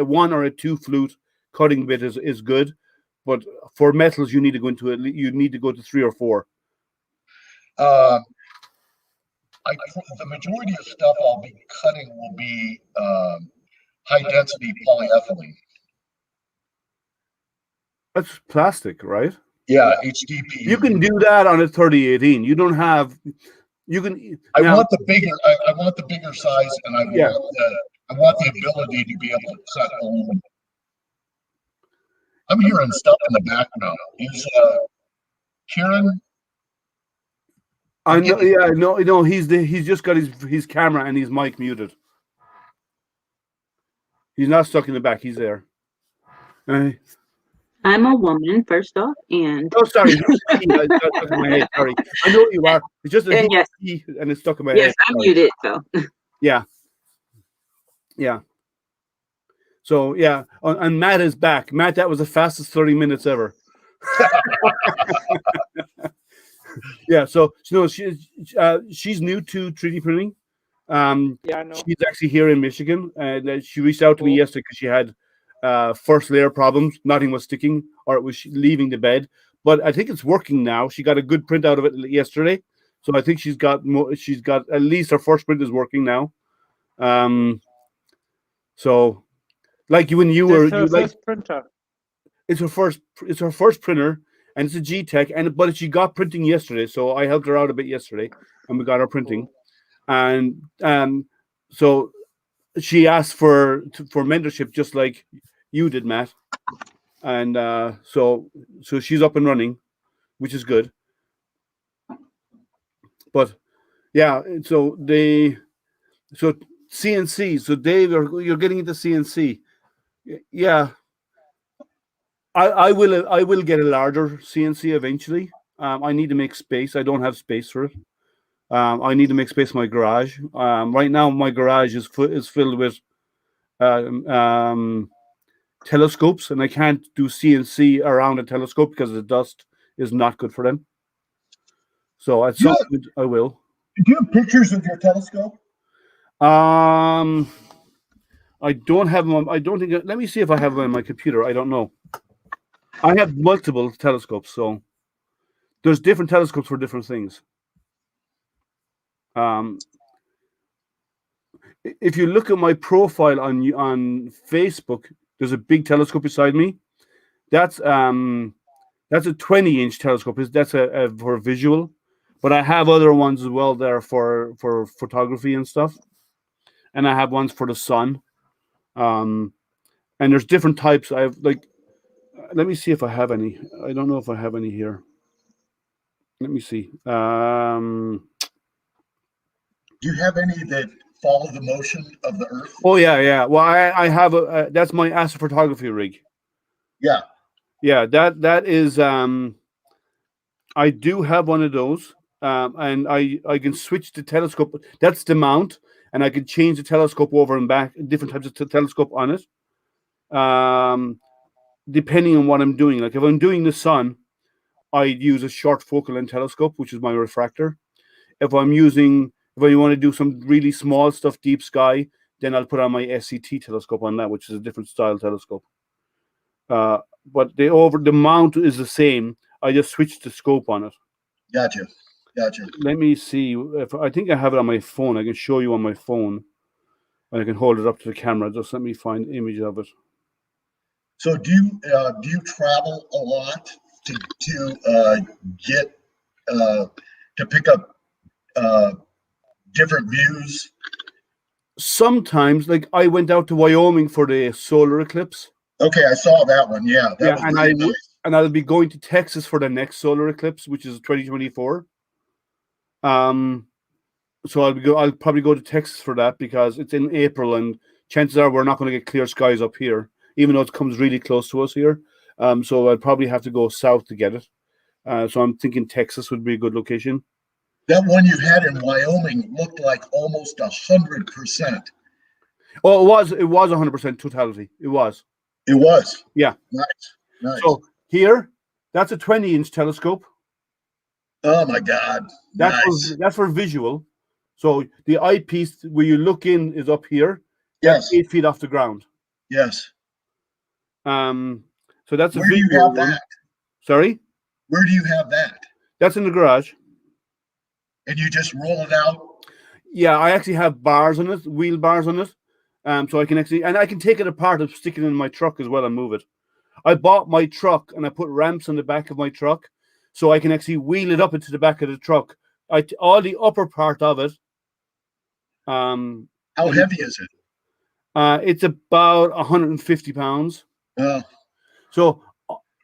1 or a 2-flute cutting bit is good, but for metals, you need to go to 3 or 4. The majority of stuff I'll be cutting will be high density polyethylene. That's plastic, right? Yeah, HDPE. You can do that on a 3018. You don't have. You can. I want the bigger. I want the bigger size, and I want the ability to be able to cut aluminum. I'm hearing stuff in the background. Is Kieran? I know. Yeah, no. He's just got his camera and his mic muted. He's not stuck in the back. He's there. I'm a woman, first off, and oh, sorry, that's stuck in my head. Sorry, I know you are. It's just and yes, and it's stuck in my yes, head. I'm muted. So yeah. So yeah, and Matt is back. Matt, that was the fastest 30 minutes ever. Yeah, so she's new to 3D printing. Yeah, I know. She's actually here in Michigan, and she reached out to me yesterday because she had first layer problems. Nothing was sticking, or it was leaving the bed. But I think it's working now. She got a good print out of it yesterday, so I think she's got at least her first print is working now. So, like when you were first printer. It's her first printer, and it's a G-Tech, but she got printing yesterday, so I helped her out a bit yesterday, and we got her printing, and so she asked for mentorship just like you did, Matt, and so she's up and running, which is good. But yeah, so CNC, so Dave, you're getting into CNC, yeah. I will get a larger CNC eventually. I need to make space. I don't have space for it. I need to make space in my garage. Right now, my garage is filled with telescopes, and I can't do CNC around a telescope because the dust is not good for them. So at some point, I will. Do you have pictures of your telescope? I don't have them. I don't think. Let me see if I have them on my computer. I don't know. I have multiple telescopes, so there's different telescopes for different things. If you look at my profile on Facebook, there's a big telescope beside me. That's a 20-inch telescope. That's a for visual, but I have other ones as well there for photography and stuff, and I have ones for the sun. And there's different types. I have let me see if I have any. I don't know if I have any here. Let me see. Do you have any that follow the motion of the Earth? Oh yeah. Well, I have that's my astrophotography rig. Yeah. Yeah, that is. I do have one of those, and I can switch the telescope. That's the mount, and I can change the telescope over and back, different types of telescope on it. Depending on what I'm doing. Like if I'm doing the sun, I use a short focal length telescope, which is my refractor. If I want to do some really small stuff, deep sky, then I'll put on my SCT telescope on that, which is a different style telescope. But the mount is the same. I just switched the scope on it. Gotcha. Let me see. I think I have it on my phone. I can show you on my phone. I can hold it up to the camera. Just let me find an image of it. So do you travel a lot to get to pick up different views? Sometimes, like I went out to Wyoming for the solar eclipse. Okay, I saw that one. Yeah, that was really nice. And I'll be going to Texas for the next solar eclipse, which is 2024. So I'll probably go to Texas for that because it's in April, and chances are we're not going to get clear skies up here, even though it comes really close to us here. So I'd probably have to go south to get it. So I'm thinking Texas would be a good location. That one you had in Wyoming looked like almost 100%. Oh, it was 100% totality. It was. It was. Yeah. Nice. So here, that's a 20-inch telescope. Oh my God. That's for visual. So the eyepiece where you look in is up here. Yes. 8 feet off the ground. Yes. So that's Where do you have that? Sorry? Where do you have that? That's in the garage. And you just roll it out? Yeah, I actually have bars on it, wheel bars on it. So I can I can take it apart and stick it in my truck as well and move it. I bought my truck and I put ramps on the back of my truck so I can actually wheel it up into the back of the truck. All the upper part of it. How heavy is it? It's about 150 pounds. Oh. So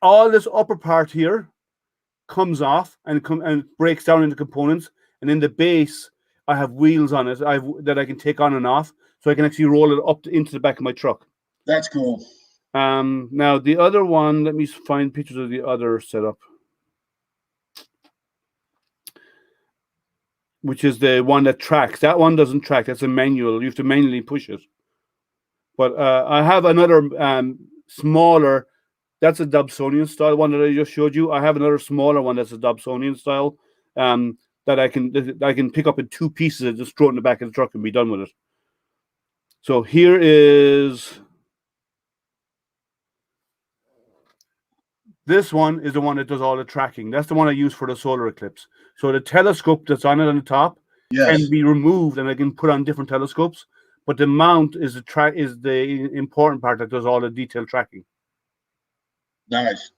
all this upper part here comes off and breaks down into components, and in the base I have wheels on it that I can take on and off, so I can actually roll it up into the back of my truck. That's cool. Now the other one, let me find pictures of the other setup, which is the one that tracks. That one doesn't track. That's a manual. You have to manually push it. But I have another smaller. That's a Dobsonian style one that I just showed you. I have another smaller one that's a Dobsonian style that I can pick up in 2 pieces and just throw it in the back of the truck and be done with it. So here is this one is the one that does all the tracking. That's the one I use for the solar eclipse. So the telescope that's on it on the top can be removed, and I can put on different telescopes. But the mount is the important part that does all the detailed tracking. Nice.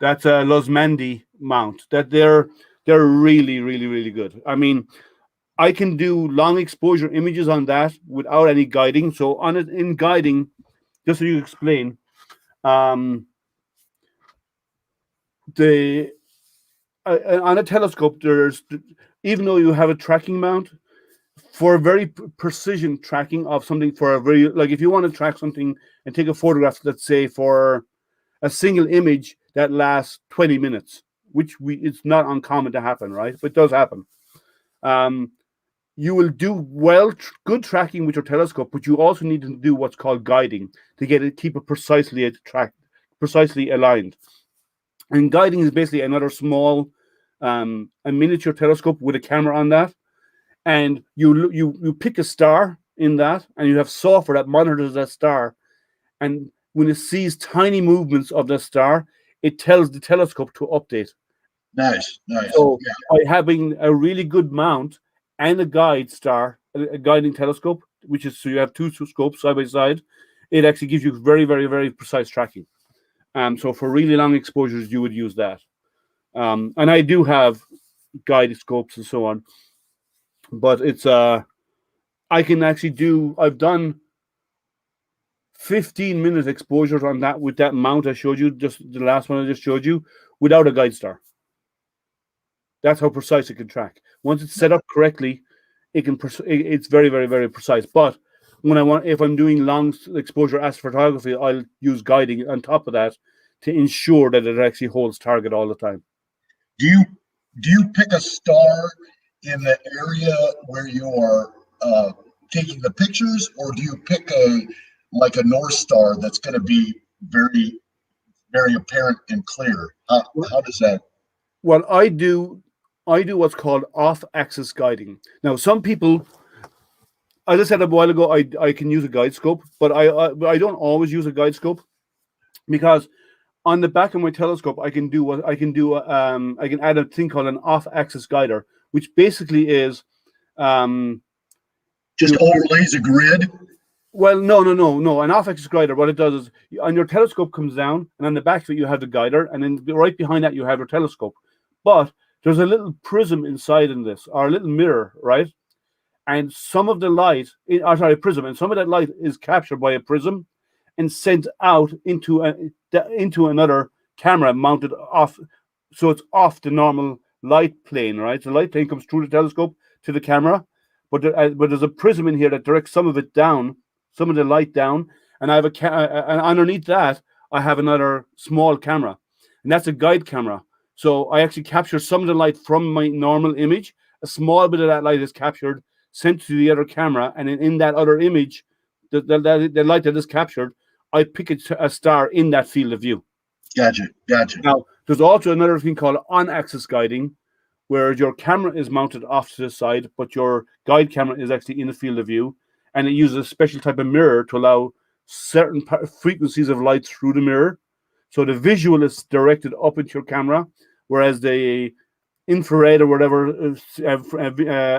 That's a Losmandy mount. That they're really, really, really good. I mean, I can do long exposure images on that without any guiding. So on it in guiding, just so you explain, on a telescope, even though you have a tracking mount, for very precision tracking of something, for a very, like if you want to track something and take a photograph, let's say for a single image that lasts 20 minutes, which it's not uncommon to happen, right? But it does happen. You will do good tracking with your telescope, but you also need to do what's called guiding to keep it precisely aligned. And guiding is basically another small, a miniature telescope with a camera on that, and you pick a star in that, and you have software that monitors that star, and when it sees tiny movements of the star, it tells the telescope to update. Nice. So by having a really good mount and a guiding telescope, so you have 2 scopes side by side, it actually gives you very, very, very precise tracking. So for really long exposures, you would use that. And I do have guided scopes and so on, but it's I can actually I've done 15-minute exposures on that with that mount I showed you, just the last one I just showed you, without a guide star. That's how precise it can track. Once it's set up correctly, it's very, very, very precise. But if I'm doing long exposure astrophotography, I'll use guiding on top of that to ensure that it actually holds target all the time. Do you pick a star in the area where you are taking the pictures, or do you pick a North Star that's going to be very, very apparent and clear? How does that? Well, I do what's called off-axis guiding. Now, some people, as I said a while ago, I can use a guide scope, but I don't always use a guide scope, because on the back of my telescope I can add a thing called an off-axis guider, which basically is Just overlays a grid. Well, no. An off-axis guider, what it does is on your telescope comes down, and on the back of it you have the guider, and then right behind that you have your telescope. But there's a little prism inside in this, or a little mirror, right? And some of the light, prism, and some of that light is captured by a prism and sent out into another camera mounted off, so it's off the normal light plane, right? So the light plane comes through the telescope to the camera, but there's a prism in here that directs some of it down, some of the light down, and I have and underneath that I have another small camera, and that's a guide camera. So I actually capture some of the light from my normal image. A small bit of that light is captured, sent to the other camera, and in that other image, the light that is captured, I pick a star in that field of view. Gotcha. Now, there's also another thing called on-axis guiding, where your camera is mounted off to the side, but your guide camera is actually in the field of view, and it uses a special type of mirror to allow certain frequencies of light through the mirror. So the visual is directed up into your camera, whereas the infrared or whatever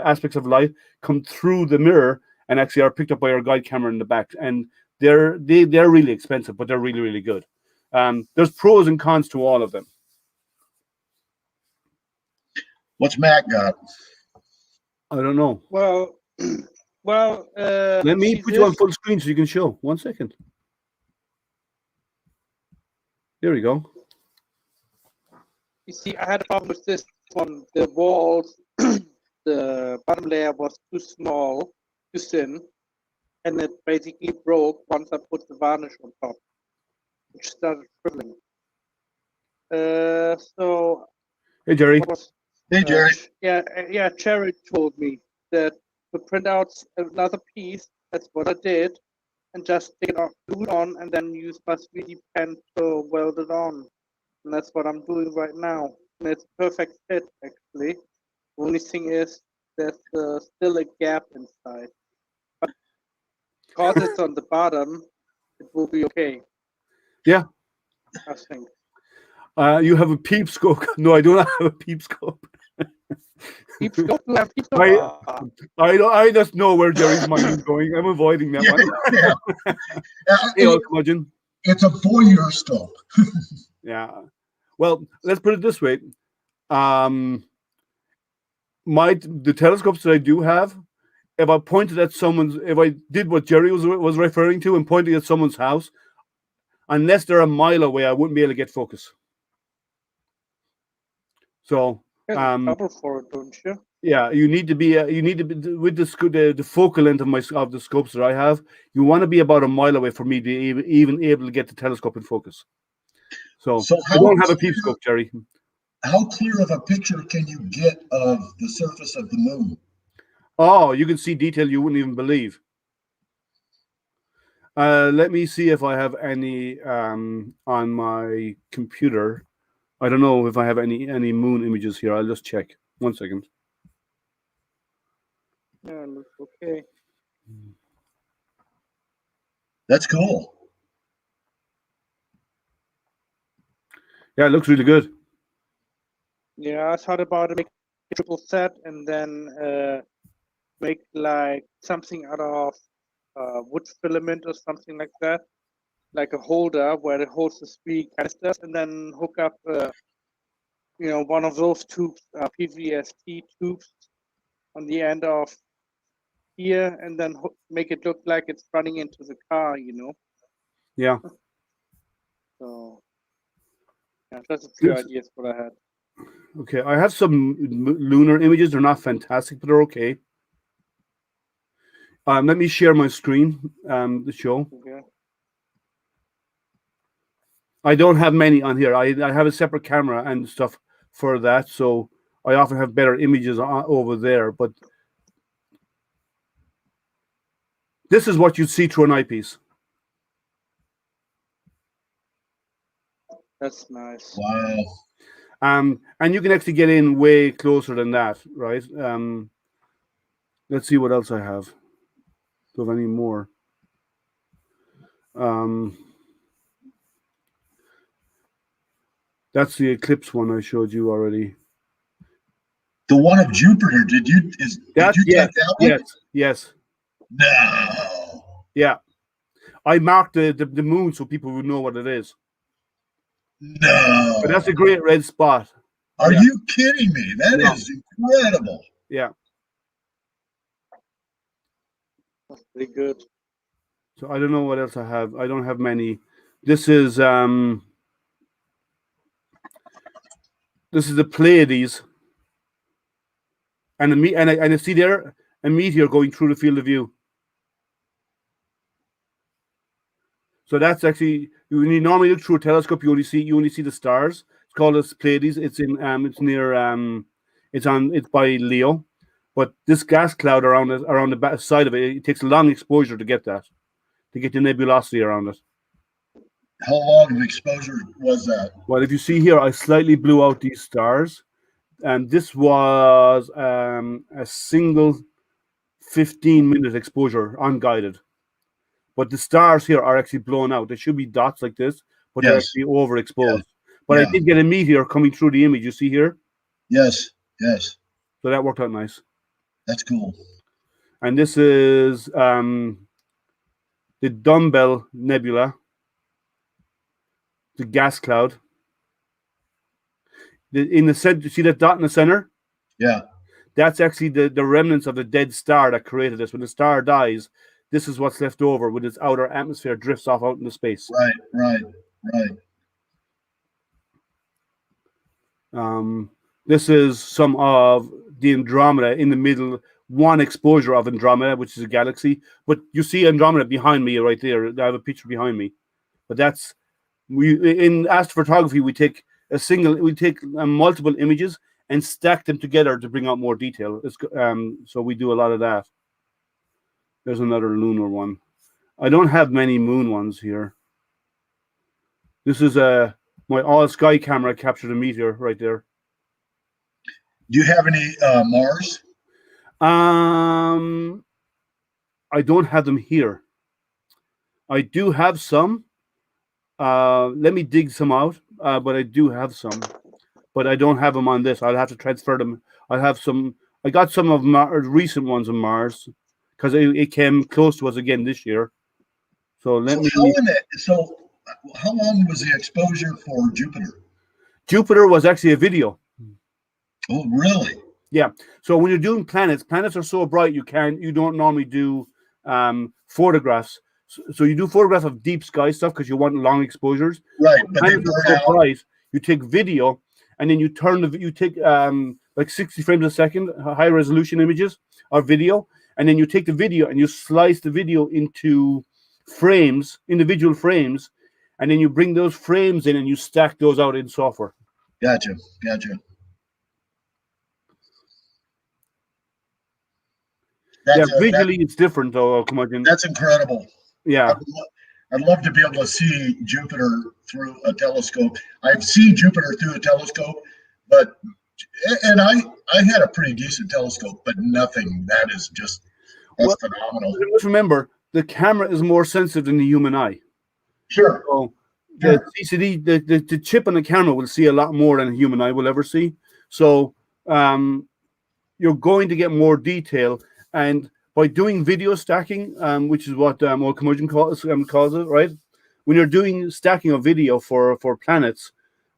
aspects of light come through the mirror and actually are picked up by your guide camera in the back. And they're really expensive, but they're really, really good. There's pros and cons to all of them. What's Matt got? I don't know. Well, let me put you on full screen so you can show. 1 second. There we go. You see, I had a problem with this one. The walls, the bottom layer was too small, too thin, and it basically broke once I put the varnish on top, which started shriveling. So. Hey, Jerry. Hey, Jerry. Yeah. Jerry told me that to print out another piece. That's what I did, and just take it off, glue it on, and then use my 3D pen to weld it on. And that's what I'm doing right now. And it's a perfect fit, actually. The only thing is there's still a gap inside. But because it's on the bottom, it will be okay. Yeah. I think. You have a peep scope. No, I do not have a peep scope. Peep scope? You have peep scope? I just know where Jerry's mind is going. I'm avoiding that one. Yeah. It's a voyeur scope. Yeah. Well, let's put it this way. The telescopes that I do have, if I pointed at if I did what Jerry was referring to and pointed at someone's house, unless they're a mile away, I wouldn't be able to get focus. So, cover for it, don't you? Yeah, you need to be with the focal length of the scopes that I have. You want to be about a mile away for me to even able to get the telescope in focus. So I don't have a peep scope, Jerry. How clear of a picture can you get of the surface of the moon? Oh, you can see detail you wouldn't even believe. Let me see if I have any on my computer. I don't know if I have any moon images here. I'll just check. 1 second. Yeah, it looks okay. That's cool. Yeah, it looks really good. Yeah, I thought about it, make a triple set and then make like something out of wood filament or something like that, like a holder where it holds the 3 canisters, and then hook up, one of those tubes, PVST tubes, on the end of here, and then make it look like it's running into the car, Yeah. So, yeah, that's a few ideas what I had. Okay, I have some lunar images. They're not fantastic, but they're okay. Let me share my screen, the show. Okay. I don't have many on here. I have a separate camera and stuff for that, so I often have better images over there. But this is what you see through an eyepiece. That's nice. Wow. And you can actually get in way closer than that, right? Let's see what else I have. Do I have any more? That's the eclipse one I showed you already. The one of Jupiter, did you take that one? Yes. No. Yeah. I marked the moon so people would know what it is. No. But that's a great red spot. Are Yeah. you kidding me? That No. is incredible. Yeah. That's pretty good. So I don't know what else I have. I don't have many. This is the Pleiades, and I see there a meteor going through the field of view. So that's actually when you normally look through a telescope, you only see the stars. It's called the Pleiades. It's it's near it's by Leo, but this gas cloud around the side of it takes a long exposure to get the nebulosity around it. How long of exposure was that? Well, if you see here, I slightly blew out these stars, and this was a single 15-minute exposure, unguided. But the stars here are actually blown out. They should be dots like this, but they're Yes. actually overexposed. But Yeah. I did get a meteor coming through the image. You see here? Yes. Yes. So that worked out nice. That's cool. And this is the Dumbbell Nebula, the gas cloud. In the center, you see that dot in the center? Yeah. That's actually the remnants of the dead star that created this. When the star dies, this is what's left over when its outer atmosphere drifts off out into space. Right. This is some of the Andromeda in the middle, one exposure of Andromeda, which is a galaxy. But you see Andromeda behind me right there. I have a picture behind me. But that's in astrophotography, we take multiple images and stack them together to bring out more detail. So we do a lot of that. There's another lunar one. I don't have many moon ones here. This is my all sky camera captured a meteor right there. Do you have any Mars? I don't have them here. I do have some. Let me dig some out. But I do have some. But I don't have them on this. I'll have to transfer them. I have some. I got some of recent ones on Mars because it came close to us again this year. So how long was the exposure for Jupiter? Jupiter was actually a video. Oh, really? Yeah. So when you're doing planets are so bright you don't normally do photographs. So you do photographs of deep sky stuff because you want long exposures. Right. But planets are so bright, you take video and then you take like 60 frames a second, high resolution images or video, and then you take the video and you slice the video into individual frames, and then you bring those frames in and you stack those out in software. Gotcha. Visually it's different though. That's incredible. Yeah. I'd love to be able to see Jupiter through a telescope. I've seen Jupiter through a telescope, and I had a pretty decent telescope, but nothing. That's phenomenal. Just remember, the camera is more sensitive than the human eye. Sure. So the CCD, the chip on the camera will see a lot more than a human eye will ever see. So you're going to get more detail, and by doing video stacking, which is what Curmudgeon calls it, right? When you're doing stacking of video for planets,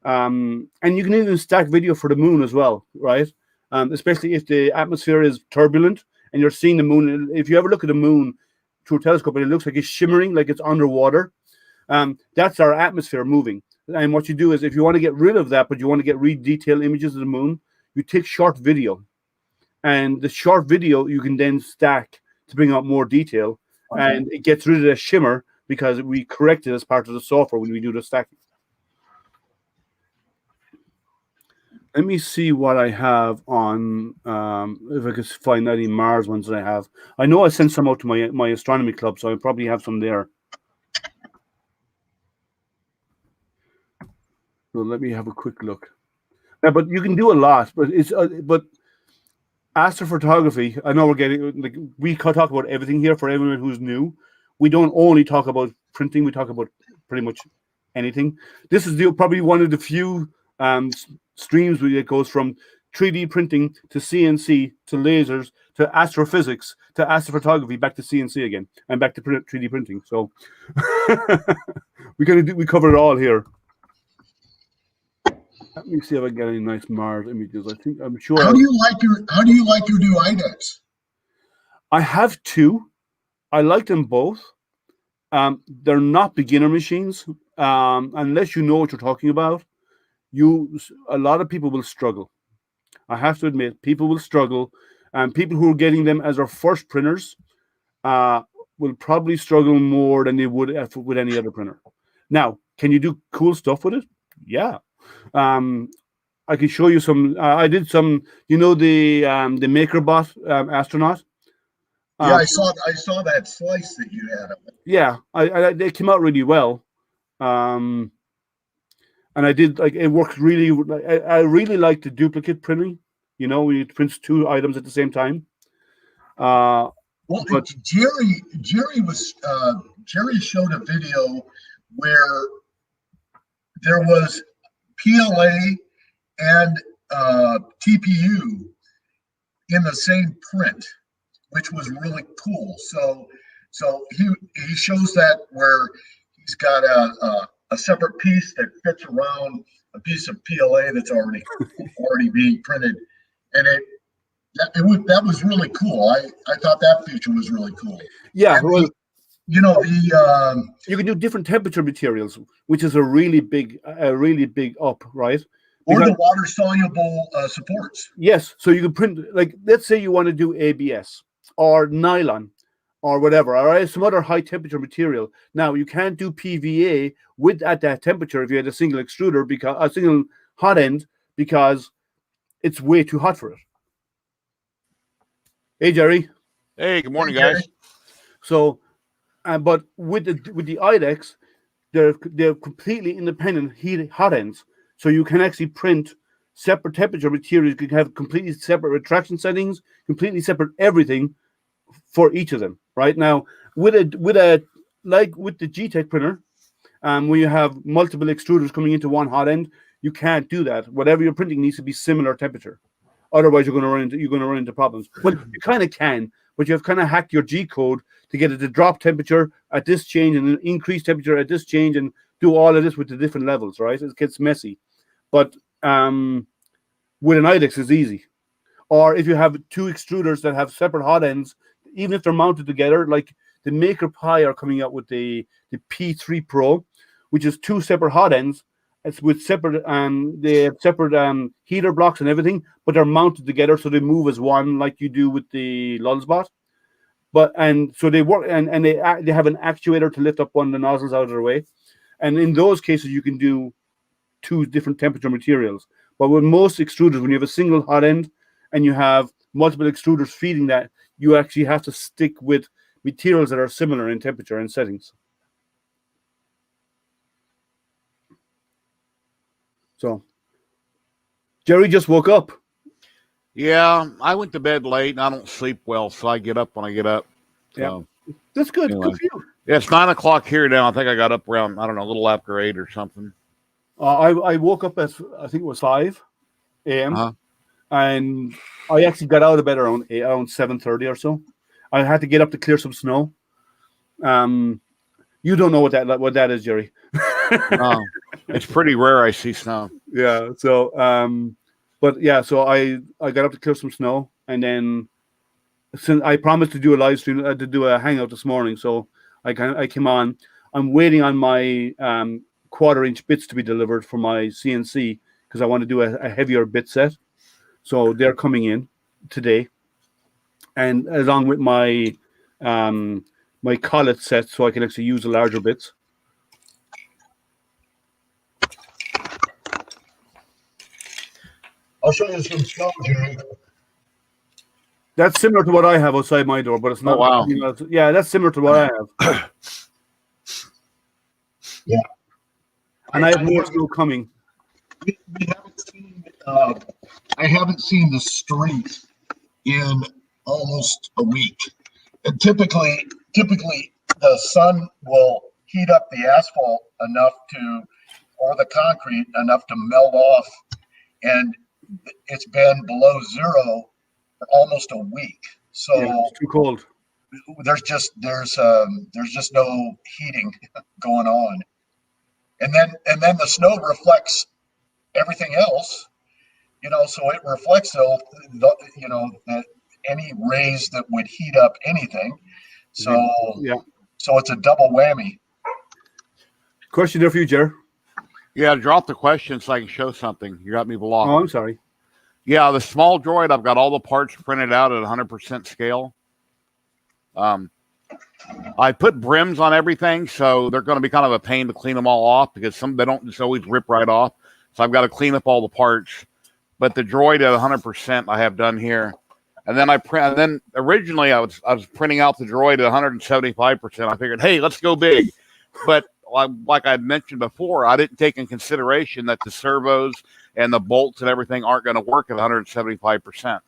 and you can even stack video for the moon as well, right? Especially if the atmosphere is turbulent and you're seeing the moon. If you ever look at the moon through a telescope and it looks like it's shimmering, like it's underwater, that's our atmosphere moving. And what you do is, if you want to get rid of that, but you want to get really detailed images of the moon, you take short video. And the short video you can then stack to bring out more detail, and it gets rid of the shimmer because we correct it as part of the software when we do the stacking. Let me see what I have on, if I could find any Mars ones that I have. I know I sent some out to my astronomy club, so I probably have some there. So let me have a quick look. Yeah, but you can do a lot, but astrophotography, I know we talk about everything here for everyone who's new. We don't only talk about printing, we talk about pretty much anything. This is probably one of the few streams where it goes from 3D printing to CNC to lasers to astrophysics to astrophotography back to CNC again and back to 3D printing. So we cover it all here. Let me see if I can get any nice Mars images. I'm sure. How do you like your new IDEX? I have two. I like them both. They're not beginner machines. Unless you know what you're talking about, a lot of people will struggle. I have to admit, people will struggle, and people who are getting them as their first printers will probably struggle more than they would with any other printer. Now, can you do cool stuff with it? Yeah. I can show you some. I did some. You know the MakerBot astronaut. Yeah, I saw that slice that you had of it. Yeah, they came out really well. And I did it works really. I really like the duplicate printing. You know, when you print two items at the same time. Well, but Jerry showed a video where there was PLA and TPU in the same print, which was really cool. So he shows that where he's got a separate piece that fits around a piece of PLA that's already being printed, and that was really cool. I thought that feature was really cool. Yeah, well, you can do different temperature materials, which is a really big up, right? Or the water soluble supports. Yes, so you can print let's say you want to do ABS or nylon or whatever, all right, some other high temperature material. Now you can't do PVA at that temperature if you had a single extruder because a single hot end because it's way too hot for it. Hey Jerry. Hey, good morning, guys. So, but with the IDEX, they're completely independent hot ends, so you can actually print separate temperature materials. You can have completely separate retraction settings, completely separate everything for each of them. Right now, with the G-Tech printer, when you have multiple extruders coming into one hot end, you can't do that. Whatever you're printing needs to be similar temperature. Otherwise, you're going to run into problems. Well, you kind of can, but you have kind of hacked your G code to get it to drop temperature at this change and increase temperature at this change and do all of this with the different levels, right? It gets messy. But with an IDEX, it's easy. Or if you have two extruders that have separate hot ends, even if they're mounted together, like the Maker Pi are coming out with the P3 Pro, which is two separate hot ends. It's with separate they have separate heater blocks and everything, but they're mounted together so they move as one, like you do with the Lulzbot. So they work and they have an actuator to lift up one of the nozzles out of their way. And in those cases, you can do two different temperature materials. But with most extruders, when you have a single hot end and you have multiple extruders feeding that, you actually have to stick with materials that are similar in temperature and settings. So, Jerry just woke up. Yeah, I went to bed late and I don't sleep well, so I get up when I get up. So, yeah, that's good. Anyway. Good for you. Yeah, it's 9 o'clock here now. I think I got up around, I don't know, a little after 8 or something. I woke up at, I think it was 5 a.m. Uh-huh. And I actually got out of bed around 7:30 or so. I had to get up to clear some snow. You don't know what that is, Jerry. No, it's pretty rare I see snow. Yeah. So, but yeah, so I got up to clear some snow, and then since I promised to do a live stream, to do a hangout this morning, so I came on. I'm waiting on my 1/4-inch bits to be delivered for my CNC because I want to do a heavier bit set. So they're coming in today, and along with my my collet set, so I can actually use the larger bits. I'll show you some snow, Jerry. That's similar to what I have outside my door, but it's not. Oh, wow. You know, yeah, that's similar to what I have. Yeah. And I have more snow coming. We haven't seen. I haven't seen the street in almost a week. And typically the sun will heat up the asphalt enough or the concrete enough to melt off, and it's been below zero for almost a week. So Yeah, it's too cold. there's just no heating going on. And then the snow reflects everything else, so it reflects that any rays that would heat up anything. So Yeah. so it's a double whammy. Question there for you, Jer. Yeah, drop the question so I can show something. You got me blocked. Oh, I'm sorry. Yeah, the small droid, I've got all the parts printed out at 100% scale. I put brims on everything, so they're going to be kind of a pain to clean them all off because they don't just always rip right off. So I've got to clean up all the parts. But the droid at 100% I have done here. And then originally I was printing out the droid at 175%. I figured, hey, let's go big. But like I mentioned before, I didn't take in consideration that the servos and the bolts and everything aren't going to work at 175%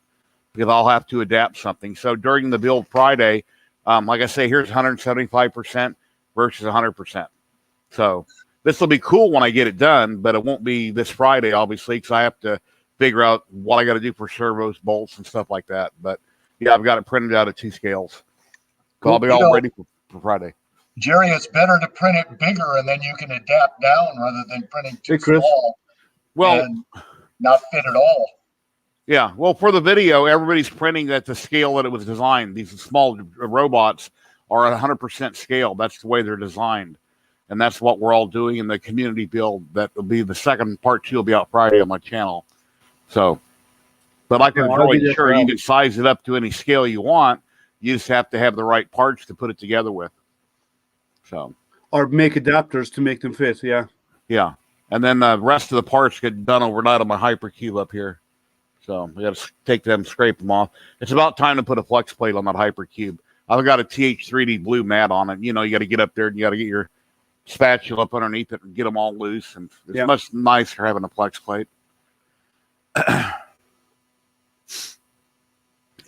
because I'll have to adapt something. So during the build Friday, like I say, here's 175% versus 100%. So this will be cool when I get it done, but it won't be this Friday, obviously, because I have to figure out what I got to do for servos, bolts, and stuff like that. But yeah, I've got it printed out at 2 scales. So I'll be all ready for Friday. Jerry, it's better to print it bigger and then you can adapt down rather than printing too small and not fit at all. Yeah, well, for the video, everybody's printing at the scale that it was designed. These small robots are at 100% scale. That's the way they're designed. And that's what we're all doing in the community build. That will be the second part 2 will be out Friday on my channel. So, but like with droid, sure, you can size it up to any scale you want. You just have to have the right parts to put it together with. So, or make adapters to make them fit. Yeah. Yeah. And then the rest of the parts get done overnight on my hypercube up here. So we got to take them, scrape them off. It's about time to put a flex plate on that hypercube. I've got a TH3D blue mat on it. You got to get up there and you got to get your spatula up underneath it and get them all loose. And it's much nicer having a flex plate.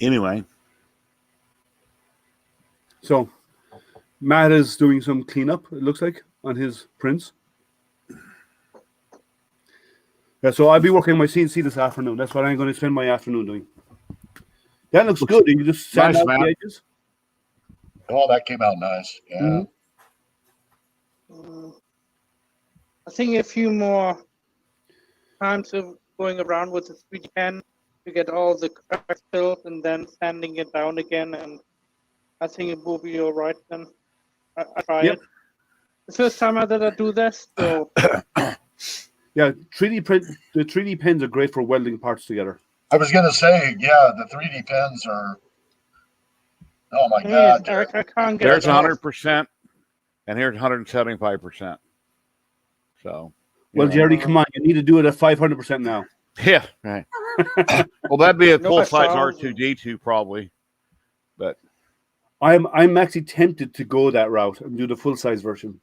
Anyway. So Matt is doing some cleanup, it looks like, on his prints. Yeah, so I'll be working my CNC this afternoon. That's what I'm going to spend my afternoon doing. That looks good. You just sand out the edges. Oh, that came out nice. Yeah. I think a few more times of going around with the 3D pen to get all the cracks filled and then sanding it down again, and I think it will be all right then. I try it. The first time I do this, so. Yeah, the 3D pens are great for welding parts together. I was going to say, yeah, the 3D pens are, oh my God. I can't get There's 100%, and here's 175%. So. Well, Jerry, come on. You need to do it at 500% now. Yeah, right. Well, that'd be a full-size R2-D2 probably. But I'm actually tempted to go that route and do the full-size version.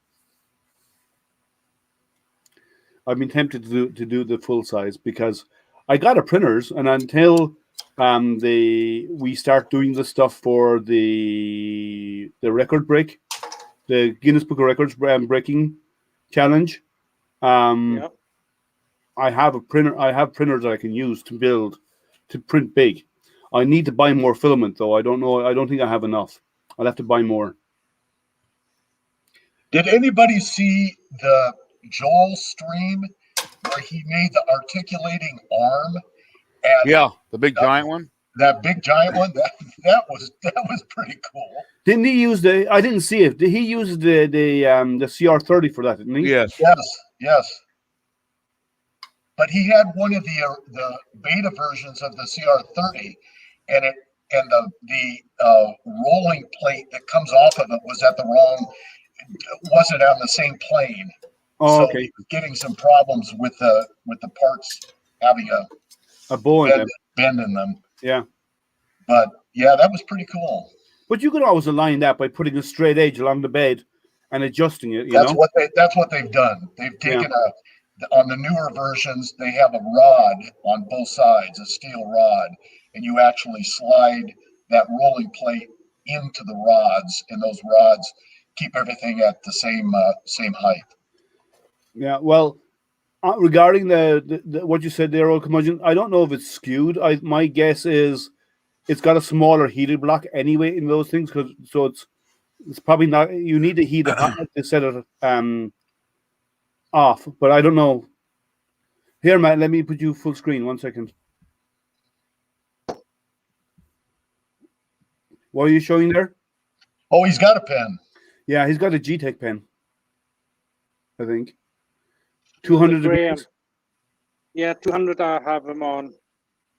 I've been tempted to do the full size because I got a printers, and until we start doing the stuff for the record break, the Guinness Book of Records breaking challenge, I have a printer. I have printers that I can use to print big. I need to buy more filament though. I don't know. I don't think I have enough. I'll have to buy more. Did anybody see the Joel stream where he made the articulating arm? And the big giant one. That big giant one. That was pretty cool. Didn't he use I didn't see it. Did he use the CR30 for that? Didn't he? Yes. Yes. But he had one of the beta versions of the CR30, and the rolling plate that comes off of it was wasn't on the same plane. Oh, so okay. He was getting some problems with the parts having a bend in them. Yeah. But yeah, that was pretty cool. But you could always align that by putting a straight edge along the bed and adjusting it. That's what they've done. They've taken on the newer versions, they have a rod on both sides, a steel rod, and you actually slide that rolling plate into the rods, and those rods keep everything at the same height. Yeah, well, Regarding the what you said there, old curmudgeon, I don't know if it's skewed. My guess is it's got a smaller heated block anyway in those things, so it's probably not. You need to heat it hot to set it off, but I don't know. Here, Matt, let me put you full screen. 1 second. What are you showing there? Oh, he's got a pen. Yeah, he's got a G-Tech pen, I think. 200 degrees. Yeah, 200 I have them on.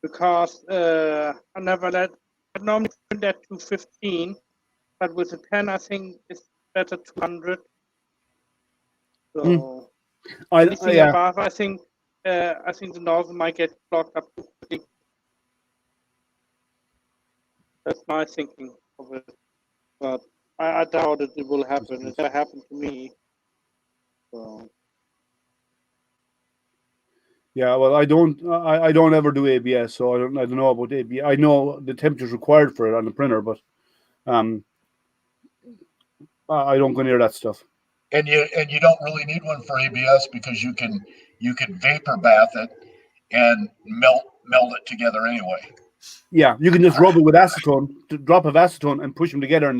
Because I normally print at 215, but with the pen I think it's better 200. So anything above, I think the nozzle might get clogged up. That's my thinking of it, but I doubt it will happen. It never happened to me. So. Yeah, well, I don't ever do ABS, so I don't know about ABS. I know the temperature's required for it on the printer, but I don't go near that stuff. And you don't really need one for ABS because you can vapor bath it and melt it together anyway. Yeah, you can just rub it with acetone, drop of acetone, and push them together, and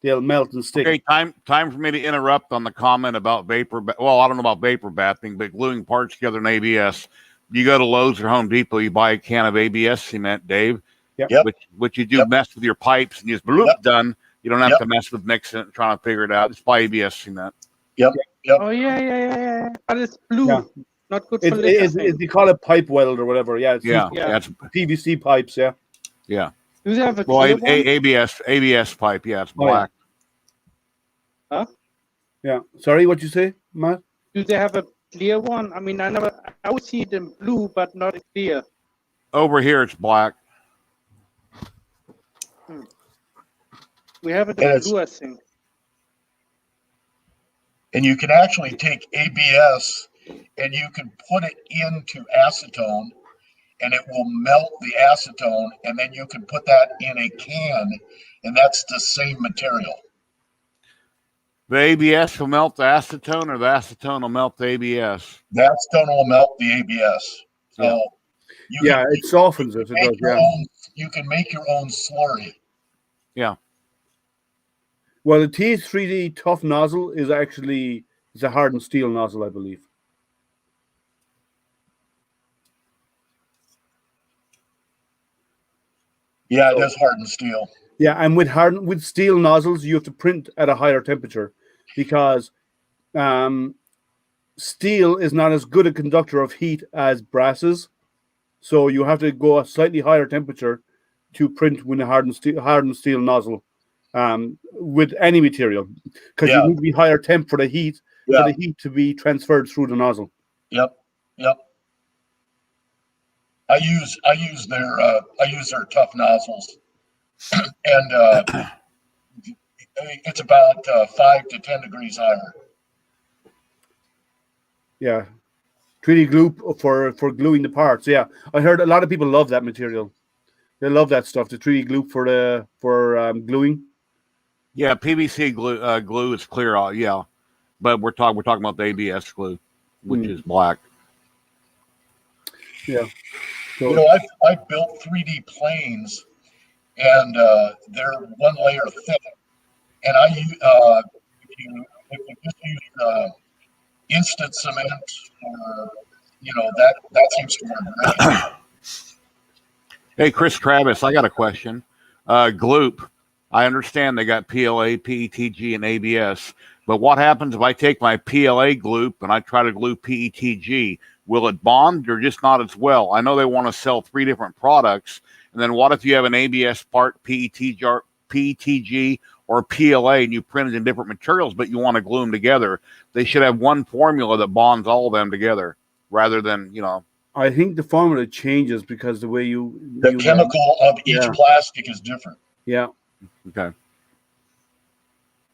they'll melt and stick. Okay, time for me to interrupt on the comment about well, I don't know about vapor bathing, but gluing parts together in ABS. You go to Lowe's or Home Depot, you buy a can of ABS cement, Dave. Yep. Which you do mess with your pipes and you just bloop, done. You don't have to mess with mixing it and trying to figure it out. Just buy ABS cement. Yep. Oh yeah. But it's blue. Yeah. Not good for they call it pipe weld or whatever. Yeah. It's PVC pipes. Yeah. Yeah. Do they have a clear one? ABS pipe. Yeah, it's black. Huh? Yeah. Sorry, what you say, Matt? Do they have a clear one? I mean, I would see it in blue, but not clear. Over here, it's black. We have it in blue, I think. And you can actually take ABS and you can put it into acetone and it will melt the acetone, and then you can put that in a can, and that's the same material. The ABS will melt the acetone, or the acetone will melt the ABS? The acetone will melt the ABS. So it softens it. You can make your own slurry. Yeah. Well, the TH3D tough nozzle is actually a hardened steel nozzle, I believe. Yeah, it is hardened steel. Yeah, and with steel nozzles, you have to print at a higher temperature because steel is not as good a conductor of heat as brass is. So you have to go a slightly higher temperature to print with a hardened steel nozzle with any material, because you need to be higher temp for the heat to be transferred through the nozzle. Yep. I use their tough nozzles, and it's about 5 to 10 degrees higher. Yeah, 3D glue for gluing the parts. Yeah, I heard a lot of people love that material. They love that stuff. The 3D glue for gluing. Yeah, PVC glue is clear. Yeah, but we're talking about the ABS glue, which is black. Yeah. So, I've built 3D planes, and they're one layer thick. And if you just use instant cement, that seems to work great. Hey, Chris Travis, I got a question. Gloop, I understand they got PLA, PETG, and ABS, but what happens if I take my PLA Gloop and I try to glue PETG? Will it bond or just not as well? I know they want to sell 3 different products. And then what if you have an ABS part, PETG, or PLA, and you print it in different materials, but you want to glue them together? They should have one formula that bonds all of them together rather than, I think the formula changes because the way the chemical of each plastic is different. Yeah. Okay.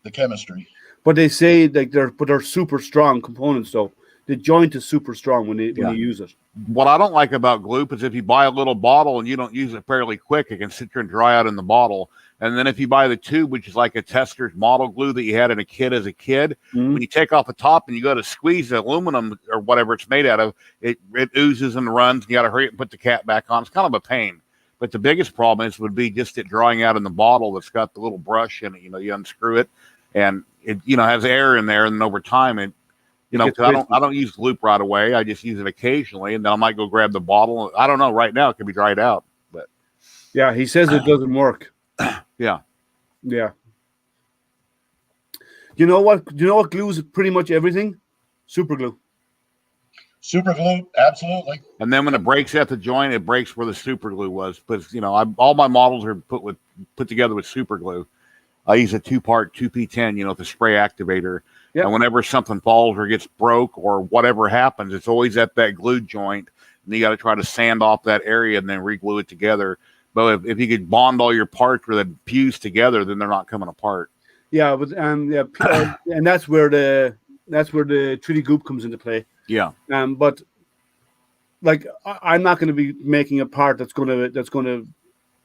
The chemistry. But they say they're super strong components, though. the joint is super strong when you use it. What I don't like about Gloop is if you buy a little bottle and you don't use it fairly quick, it can sit there and dry out in the bottle. And then if you buy the tube, which is like a tester's model glue that you had in a kit as a kid, when you take off the top and you go to squeeze the aluminum or whatever it's made out of, it oozes and runs. And you got to hurry up and put the cap back on. It's kind of a pain. But the biggest problem would be just it drying out in the bottle that's got the little brush in it. You unscrew it and it has air in there, and then over time it. Cause I don't use Gloop right away. I just use it occasionally, and then I might go grab the bottle. I don't know. Right now, it could be dried out, but yeah, he says it doesn't work. Yeah. You know what? Do you know what glues pretty much everything? Super glue. Super glue, absolutely. And then when it breaks at the joint, it breaks where the super glue was. But all my models are put together with super glue. I use a 2-part 2P10, the spray activator. Yep. And whenever something falls or gets broke or whatever happens, it's always at that glue joint. And you got to try to sand off that area and then re-glue it together. But if you could bond all your parts where they fuse together, then they're not coming apart. Yeah, but and that's where the 3D goop comes into play. Yeah. But like I'm not going to be making a part that's going to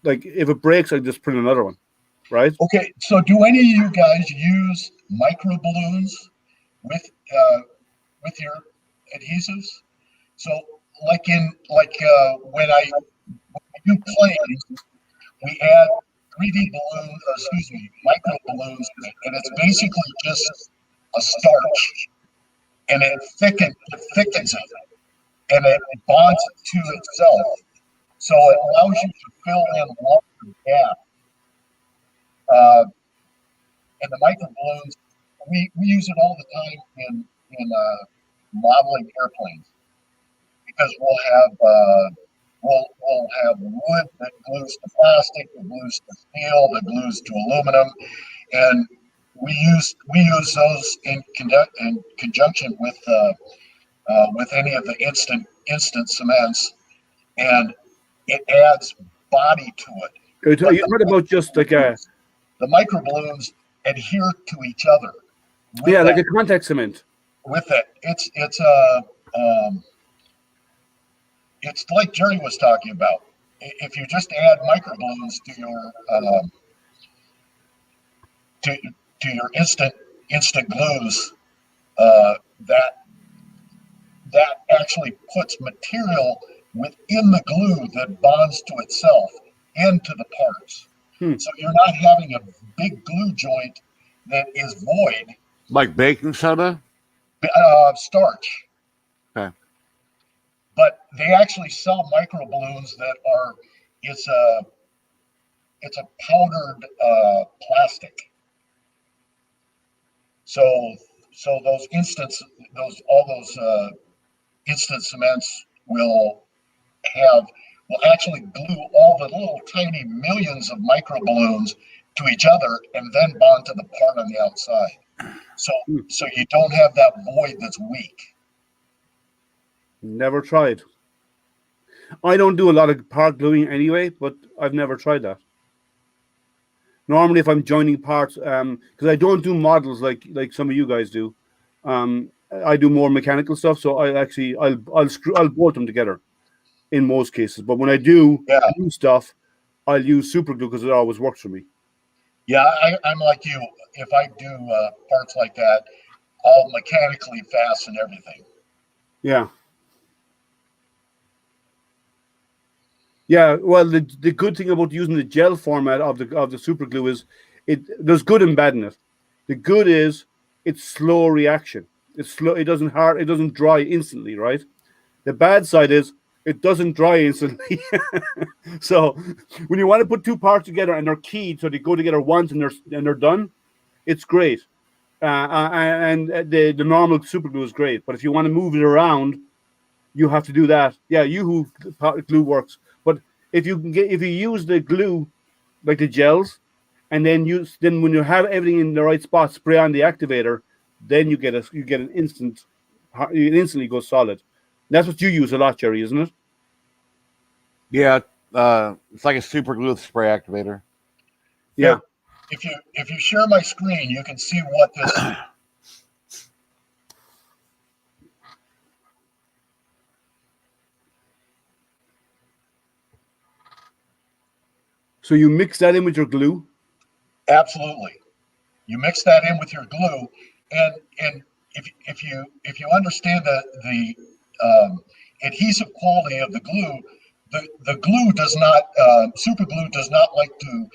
like if it breaks, I just print another one. Right. Okay. So, do any of you guys use micro balloons with your adhesives? So, when I do planes, we add 3D micro balloons, and it's basically just a starch, and it thickens it, and it bonds it to itself. So it allows you to fill in longer gaps. And the micro balloons, we use it all the time in modeling airplanes, because we'll have wood that glues to plastic, that glues to steel, that glues to aluminum, and we use those in conjunction with any of the instant cements, and it adds body to it. You heard about just like the micro balloons adhere to each other. Yeah, like a contact cement. With it, it's like Jerry was talking about. If you just add micro balloons to your instant glues, that actually puts material within the glue that bonds to itself into the parts. So you're not having a big glue joint that is void. Like baking soda? Starch. Okay. But they actually sell micro balloons that are it's a powdered plastic. So those instant cements will actually glue all the little tiny millions of micro balloons to each other and then bond to the part on the outside. So you don't have that void that's weak. Never tried. I don't do a lot of part gluing anyway, but I've never tried that. Normally, if I'm joining parts, because I don't do models like some of you guys do, I do more mechanical stuff. So I'll bolt them together in most cases. But when I do stuff, I'll use super glue because it always works for me. Yeah, I'm like you. If I do parts like that, I'll mechanically fasten everything. Yeah. Yeah, well, the good thing about using the gel format of the super glue is there's good and bad in it. The good is it's slow reaction. It's slow. It doesn't dry instantly, right? The bad side is it doesn't dry instantly. So when you want to put two parts together and they're keyed, so they go together once and they're done, it's great. And the normal super glue is great. But if you want to move it around, you have to do that. Yeah, glue works. But if you use the glue, like the gels, and then when you have everything in the right spot, spray on the activator, then you get an instant. It instantly goes solid. That's what you use a lot, Jerry, isn't it? Yeah, it's like a super glue spray activator. Yeah. If you share my screen, you can see what this. So you mix that in with your glue? Absolutely. You mix that in with your glue, and if you understand the adhesive quality of the glue, the glue does not super glue does not like to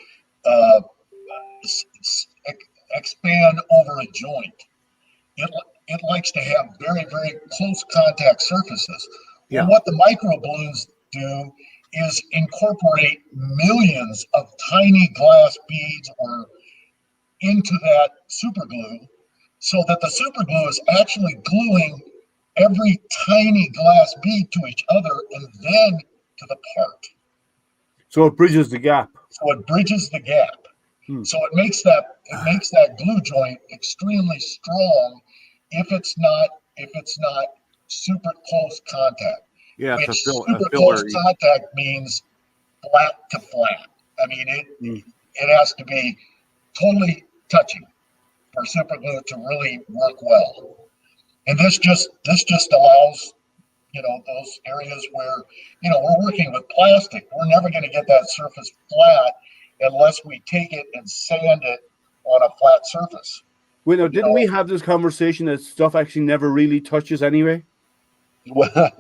uh, expand over a joint. It likes to have very, very close contact surfaces. Yeah. And what the micro balloons do is incorporate millions of tiny glass beads or into that super glue, so that the super glue is actually gluing every tiny glass bead to each other and then to the part. So it bridges the gap. So it bridges the gap. So it makes that glue joint extremely strong if it's not super close contact. Yeah, Which it's super a close filler. contact means flat to flat. I mean it has to be totally touching for super glue to really work well. And this just allows, those areas where, we're working with plastic. We're never going to get that surface flat unless we take it and sand it on a flat surface. Wait, now, didn't we have this conversation that stuff actually never really touches anyway? Well,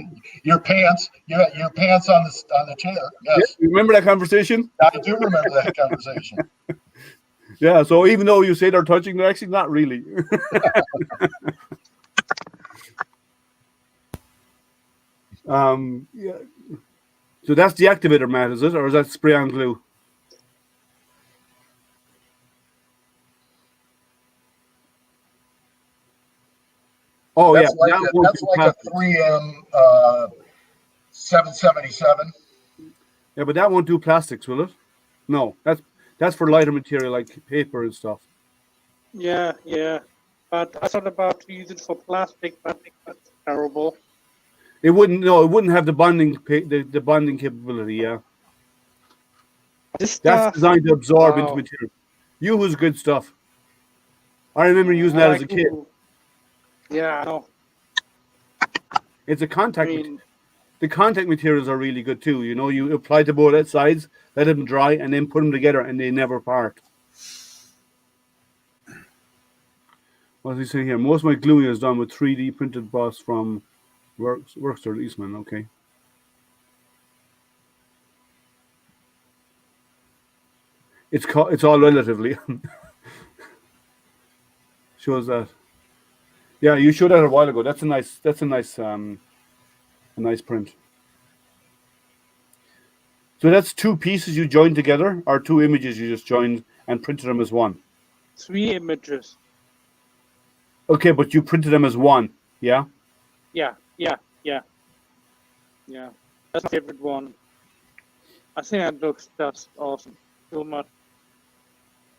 your pants on the chair. Yes. Yeah, you remember that conversation? I do remember that conversation. Yeah, so even though you say they're touching, they're actually not really. Yeah. So that's the activator mat, is it? Or is that spray on glue? Oh, That's yeah. that's like a 3M 777. Yeah, but that won't do plastics, will it? No, that's for lighter material like paper and stuff. Yeah. But I thought about to use it for plastic, but that's terrible. It wouldn't. No, it wouldn't have the bonding the bonding capability. Yeah, This that's stuff, designed to absorb into wow. material. Yuhu's good stuff. I remember using that as a kid. Yeah, I know. It's a contact. The contact materials are really good too. You apply to both sides, let them dry, and then put them together, and they never part. What's he saying here? Most of my gluing is done with 3D printed boss from Workster Eastman. Okay. It's all relatively. Shows that. Yeah, you showed that a while ago. That's a nice print. So that's two pieces you joined together, or two images you just joined and printed them as one? 3 images. Okay, but you printed them as one, yeah? Yeah. That's my favorite one. I think that looks just awesome. So much.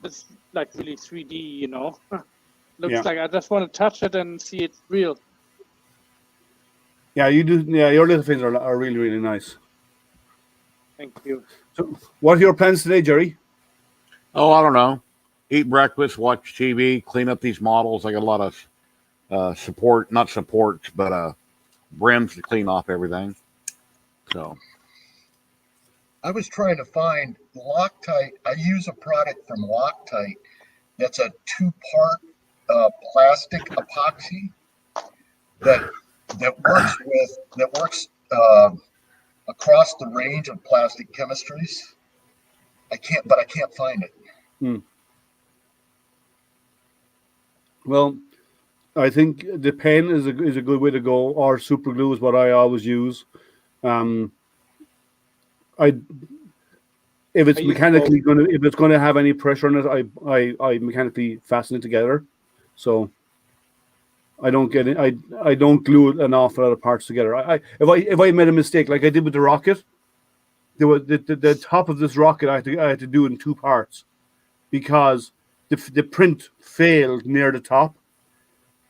It's like really 3D, Looks like I just want to touch it and see it's real. Yeah, you do. Yeah, your little things are really, really nice. Thank you. So, what are your plans today, Jerry? Oh, I don't know. Eat breakfast, watch TV, clean up these models. I got a lot of not supports, but brims to clean off everything. So I was trying to find Loctite. I use a product from Loctite that's a 2-part plastic epoxy that works across the range of plastic chemistries. I can't find it. Well, I think the pen is a good way to go, or super glue is what I always use. If it's mechanically if it's going to have any pressure on it, I mechanically fasten it together, so I don't get it. I don't glue an awful lot of parts together. If I made a mistake like I did with the rocket, the top of this rocket I had to do in 2 parts because the print failed near the top.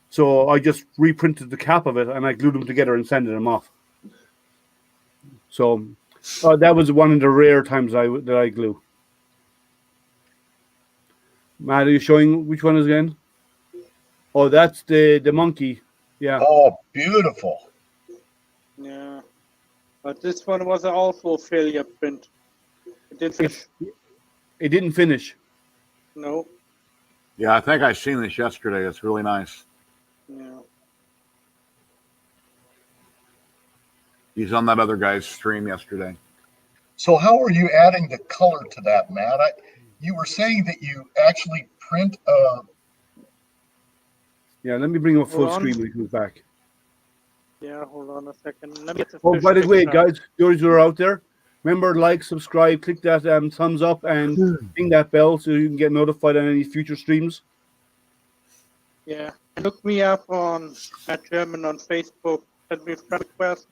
So I just reprinted the cap of it and I glued them together and sanded them off. So that was one of the rare times that I glue. Matt, are you showing which one is again? Oh, that's the monkey. Yeah. Oh, beautiful. Yeah. But this one was also a failure print. It didn't finish. It didn't finish. No. Yeah, I think I seen this yesterday. It's really nice. Yeah. He's on that other guy's stream yesterday. So how are you adding the color to that, Matt? You were saying that you actually print Yeah, let me bring him up full Hold on. screen when he comes back. Yeah, hold on a second. Let me get the Oh, fish by the way, picture. guys, those who are out there, remember, like, subscribe, click that thumbs up, and ding that bell so you can get notified on any future streams. Yeah. Look me up on at German on Facebook. Send me a friend request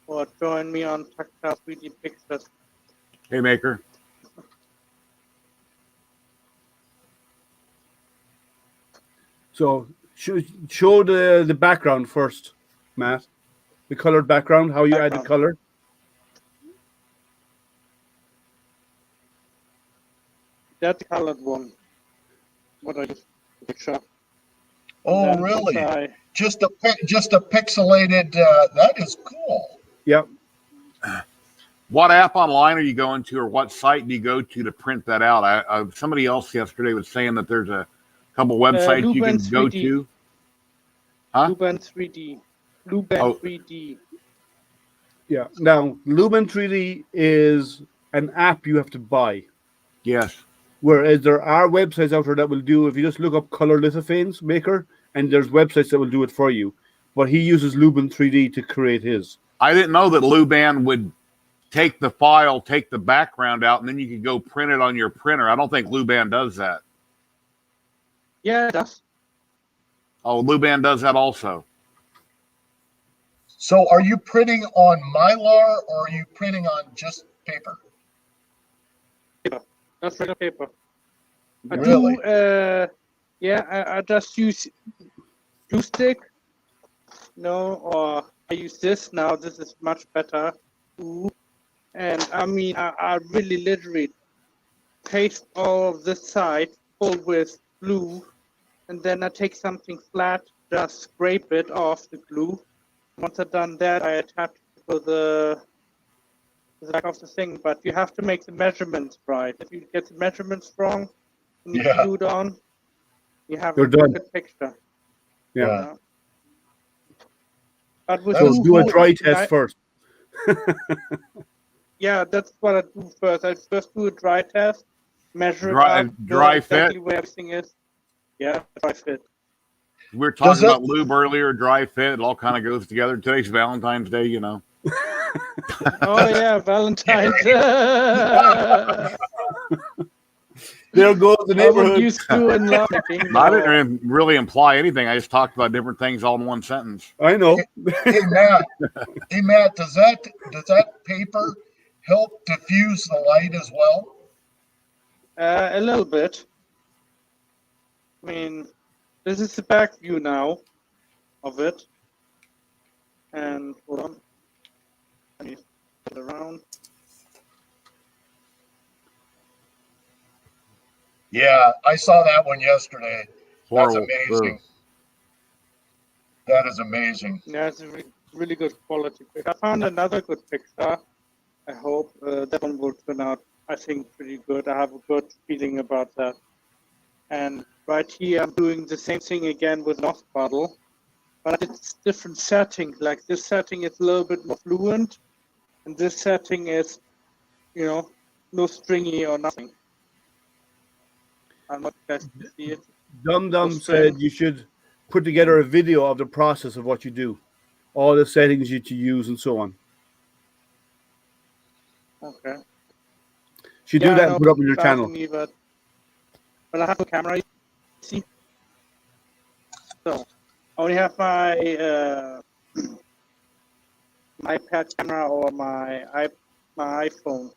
or join me on Tactile 3D Pictures. Hey, Maker. So show the background first, Matt. The colored background, how you add the color. That's the colored one. What I just picture. Oh, really? Just a pixelated. That is cool. Yep. What app online are you going to, or what site do you go to print that out? Somebody else yesterday was saying that there's a couple websites you can go to. Huh? Luban 3D. Luban 3D. Yeah. Now, Luban 3D is an app you have to buy. Yes. Whereas there are websites out there that will do, if you just look up Color Lithophanes Maker, and there's websites that will do it for you. But he uses Luban 3D to create his. I didn't know that Luban would take the file, take the background out, and then you could go print it on your printer. I don't think Luban does that. Yeah, it does. Oh, Luban does that also. So are you printing on Mylar or are you printing on just paper? Paper. That's regular paper. Really? I just use glue stick. Or I use this now. This is much better. And I mean, I really literally paste all of this side full with glue, and then I take something flat, just scrape it off the glue. Once I've done that, I attach it to the back of the thing. But you have to make the measurements right. If you get the measurements wrong, and you glue it on, you have a good picture. Yeah. But with so do a dry test first. Yeah, that's what I do first. I first do a dry test, measure dry exactly fit. Where everything is. Yeah, dry fit. We were talking about lube earlier, dry fit. It all kind of goes together. Today's Valentine's Day, you know. Oh yeah, Valentine's. There goes the neighborhood. Used to in love. I didn't really imply anything. I just talked about different things all in one sentence. I know. Hey Matt, does that paper help diffuse the light as well? A little bit. I mean, this is the back view now of it. And hold on. Let me put it around. Yeah, I saw that one yesterday. That's amazing. That is amazing. Yeah, it's a really good quality pic. I found another good picture. I hope that one will turn out, I think, pretty good. I have a good feeling about that. And right here, I'm doing the same thing again with North Bottle, but it's different setting. Like this setting is a little bit more fluent, and this setting is, no stringy or nothing. I'm not best to see it. Dum said you should put together a video of the process of what you do, all the settings you use, and so on. Okay. Should do that and put it up on your channel. Me, but I have a camera, you see. So I only have my my iPad camera or my iPhone.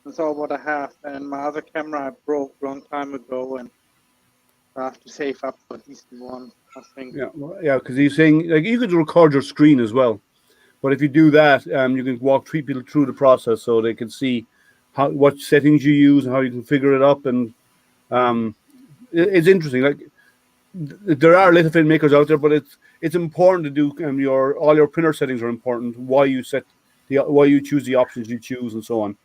That's all what I have. And my other camera I broke a long time ago, and I have to save up for a decent one, I think. Yeah, because he's saying like you could record your screen as well, but if you do that, you can walk people through the process so they can see what settings you use and how you can figure it up. And it's interesting. Like there are lithophane makers out there, but it's important to do. All your printer settings are important. Why you choose the options you choose, and so on.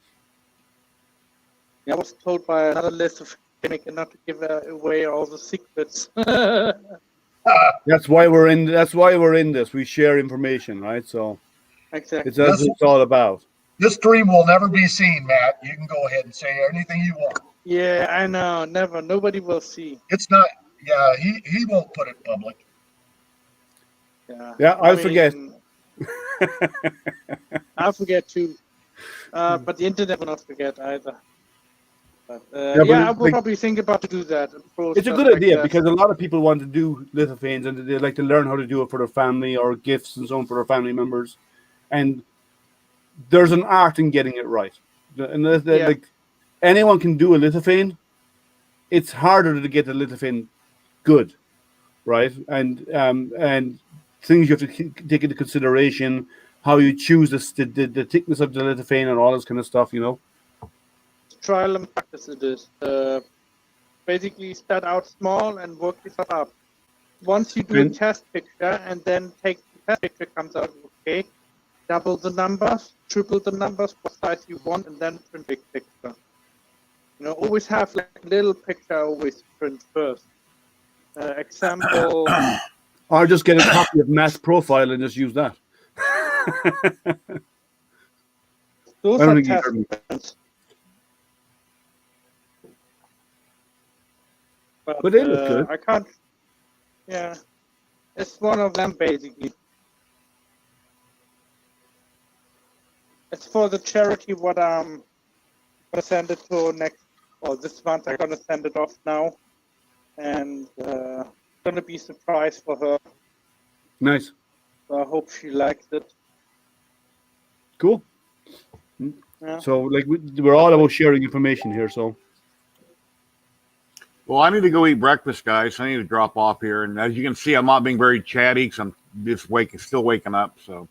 I was told by another list of gimmick not to give away all the secrets. That's why we're in. That's why we're in this. We share information, right? So Exactly. it's what it's all about. This stream will never be seen, Matt. You can go ahead and say anything you want. Yeah, I know. Never. Nobody will see. It's not. Yeah, he won't put it public. Yeah. Yeah, I'll forget. I'll forget too. But the internet will not forget either. But, but I will probably think about to do that. It's a good idea because a lot of people want to do lithophanes and they like to learn how to do it for their family or gifts and so on for their family members. And there's an art in getting it right. And like anyone can do a lithophane. It's harder to get the lithophane good, right? And things you have to take into consideration, how you choose the thickness of the lithophane and all this kind of stuff, you know. Trial and practice it is. Basically start out small and work yourself up. Once you do a test picture and then take the test picture comes out okay, double the numbers, triple the numbers, what size you want, and then print big picture. You know, always have like a little picture, always print first. Example. Or just get a copy of Matt's profile and just use that. Those I don't are think you test heard me. prints. But they look good. I can't. Yeah, it's one of them basically. It's for the charity. What I'm gonna send it to next. Well, this month I'm gonna send it off now, and gonna be a surprise for her. Nice. So I hope she likes it. Cool. Yeah. So, like, we're all about sharing information here. So. Well, I need to go eat breakfast, guys. I need to drop off here, and as you can see, I'm not being very chatty because I'm just still waking up. So,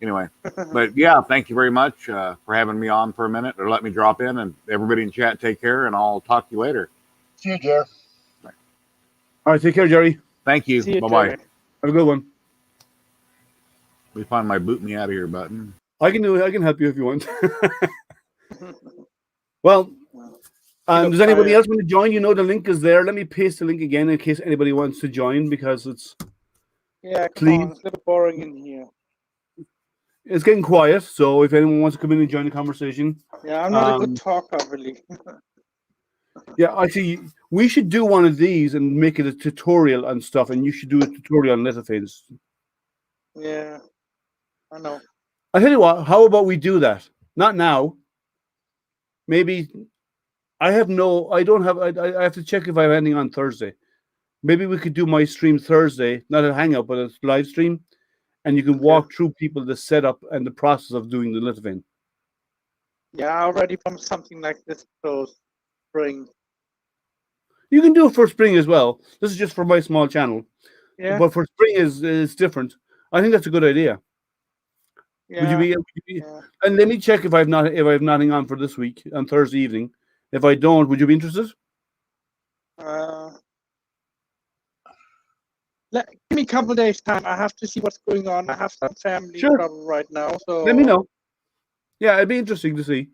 anyway, but yeah, thank you very much for having me on for a minute or let me drop in. And everybody in chat, take care, and I'll talk to you later. See you, Jerry. All right, take care, Jerry. Thank you. Bye bye. Have a good one. Let me find my boot me out of here button. I can do it. I can help you if you want. Well. Does anybody else want to join? You know the link is there. Let me paste the link again in case anybody wants to join because it's It's a little boring in here. It's getting quiet, so if anyone wants to come in and join the conversation. Yeah, I'm not a good talker, really. Yeah, actually, we should do one of these and make it a tutorial and stuff, and you should do a tutorial on lithophanes. Yeah, I know. I tell you what, how about we do that? Not now. Maybe. I have to check if I have anything on Thursday. Maybe we could do my stream Thursday, not a hangout, but a live stream, and you can walk through people the setup and the process of doing the lithophane. Yeah, already from something like this for spring. You can do it for spring as well. This is just for my small channel. Yeah. But for spring is different. I think that's a good idea. Yeah. Would you be and let me check if I have nothing on for this week on Thursday evening. If I don't, would you be interested? Give me a couple of days time. I have to see what's going on. I have some family trouble right now, so let me know. Yeah, it'd be interesting to see.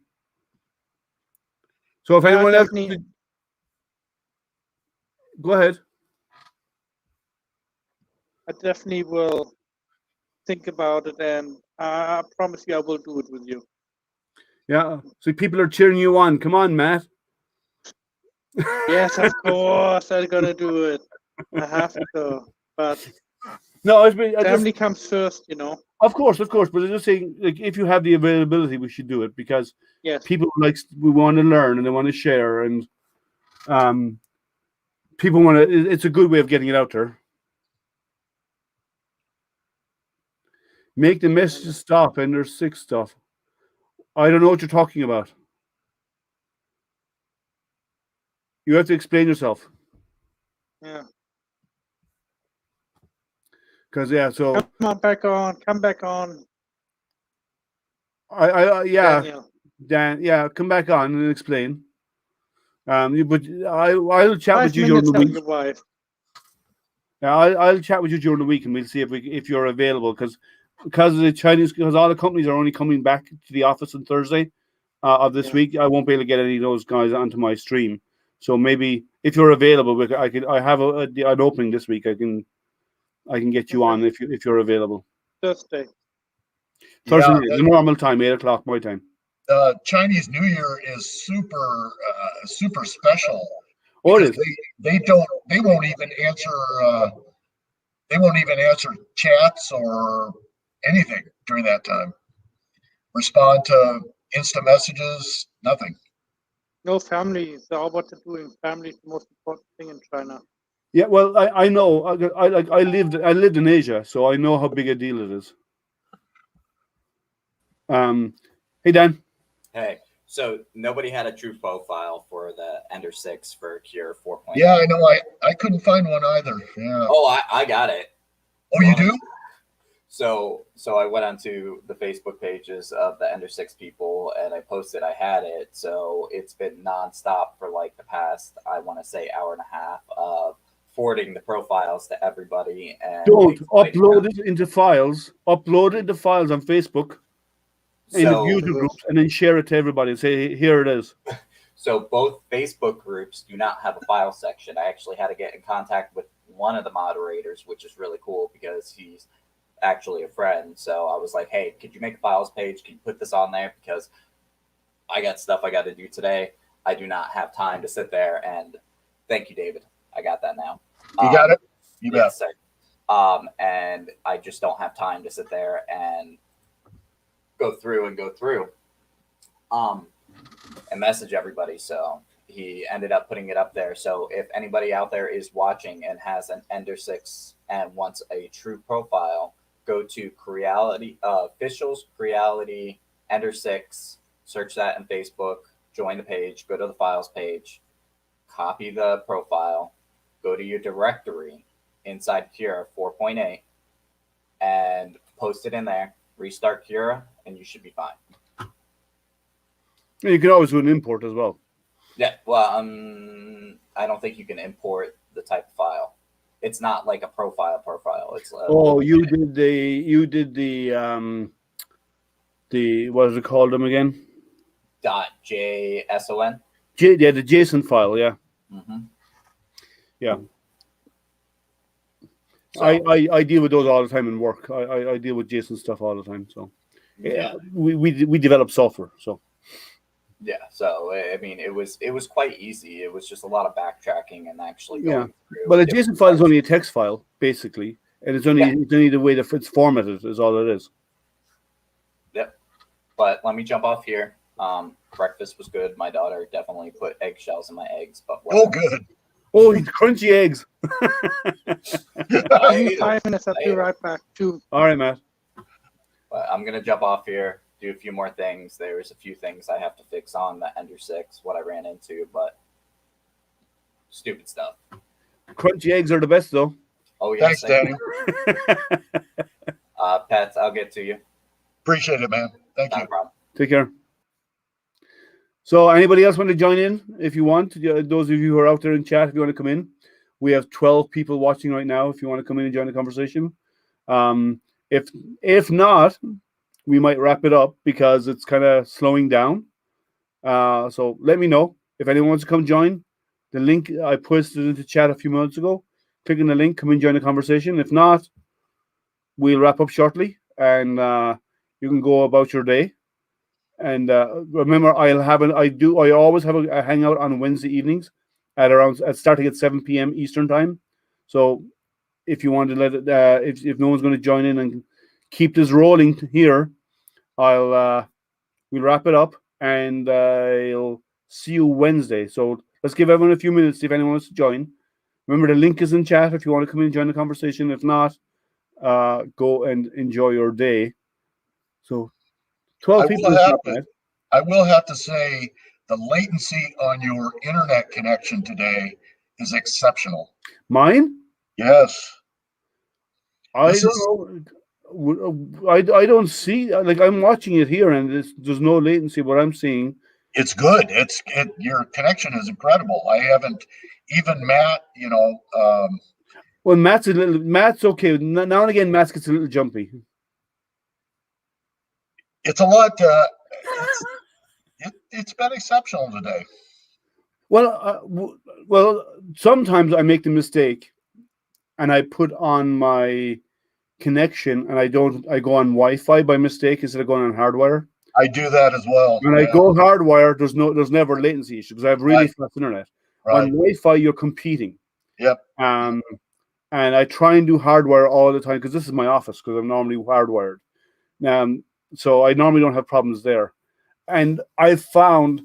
So if anyone else, go ahead. I definitely will think about it, and I promise you, I will do it with you. Yeah, so people are cheering you on. Come on, Matt. Yes, of course, I'm gonna do it. I have to, but no, family comes first, you know. Of course, but I'm just saying, like, if you have the availability, we should do it because people we want to learn and they want to share, and people want to. It's a good way of getting it out there. Make the messages stop, and there's 6 stuff. I don't know what you're talking about. You have to explain yourself. Yeah. Because so come back on. Dan, come back on and explain. But I'll chat with you during the week. Your wife. Yeah, I'll chat with you during the week and we'll see if you're available because all the companies are only coming back to the office on Thursday. of this week. I won't be able to get any of those guys onto my stream. So maybe if you're available, I have an opening this week. I can get you on if you're available. Thursday. Thursday night, the normal time, 8 o'clock my time. Chinese New Year is super special. Oh, it is. They won't even answer chats or anything during that time. Respond to Insta messages, nothing. No family. So what to do in family is the most important thing in China. Yeah, well, I know. I lived in Asia, so I know how big a deal it is. Hey Dan. Hey, so nobody had a true profile for the Ender 6 for Cure 4.0. Yeah, I know. I couldn't find one either. Yeah. Oh, I got it. Oh, you do? So I went onto the Facebook pages of the Ender 6 people and I posted I had it. So it's been nonstop for like the past, I want to say, hour and a half of forwarding the profiles to everybody. And don't upload it into files. Upload it into files on Facebook in the user groups, and then share it to everybody and say, here it is. So both Facebook groups do not have a file section. I actually had to get in contact with one of the moderators, which is really cool because he's actually a friend. So I was like, hey, could you make a files page? Can you put this on there? Because I got stuff I got to do today. I do not have time to sit there and thank you, David. I got that now. You got it? You bet. Yes, sir. And I just don't have time to sit there and go through and message everybody. So he ended up putting it up there. So if anybody out there is watching and has an Ender 6 and wants a true profile, go to Creality, officials Creality Ender 6, search that in Facebook, join the page, go to the files page, copy the profile, go to your directory inside Cura 4.8 and post it in there, restart Cura, and you should be fine. You can always do an import as well. Yeah, well, I don't think you can import the type of file. It's not like a profile. It's you did the what is it called them again? .json. Yeah, the JSON file. Yeah. Mm-hmm. Yeah. So, I deal with those all the time in work. I deal with JSON stuff all the time. So yeah, we develop software. So yeah. So I mean, it was quite easy. It was just a lot of backtracking and actually going through. Well, a JSON file is only a text file basically, and it's only the way that it's formatted is all it is. Yep. But let me jump off here. Breakfast was good. My daughter definitely put eggshells in my eggs. But oh, good. Oh, crunchy eggs. 5 minutes. I'll be right back too. All right, Matt. But I'm gonna jump off here, do a few more things. There's a few things I have to fix on the Ender 6, what I ran into, but stupid stuff. Crunchy eggs are the best, though. Oh yes, thanks, Daniel. Pets, I'll get to you. Appreciate it, man. Thank Not you. a problem. Take care. So anybody else want to join in if you want? Those of you who are out there in chat, if you want to come in. We have 12 people watching right now. If you want to come in and join the conversation. If not, we might wrap it up because it's kind of slowing down. So let me know. If anyone wants to come join, the link I posted into chat a few minutes ago, click on the link, come and join the conversation. If not, we'll wrap up shortly and you can go about your day. And remember, I always have a hangout on Wednesday evenings starting at 7 p.m. Eastern time. So if you want to let it, if no one's going to join in and keep this rolling here, we'll wrap it up and I'll see you Wednesday. So let's give everyone a few minutes if anyone wants to join. Remember, the link is in chat if you want to come in and join the conversation. If not, go and enjoy your day. So 12 people is not bad. I will have to say the latency on your internet connection today is exceptional. Mine? Yes. I don't know. I don't see, like, I'm watching it here and there's no latency. What I'm seeing, it's good. Your connection is incredible. I haven't even Matt. Well, Matt's okay. Now and again, Matt gets a little jumpy. It's a lot. it's been exceptional today. Well, sometimes I make the mistake, and I put on my connection, and I go on Wi-Fi by mistake instead of going on hardwire. I do that as well. When I go hardwire, there's never latency issue because I have really fast internet. Right. On Wi-Fi, you're competing. Yep. And I try and do hardwire all the time because this is my office because I'm normally hardwired. So I normally don't have problems there. And I've found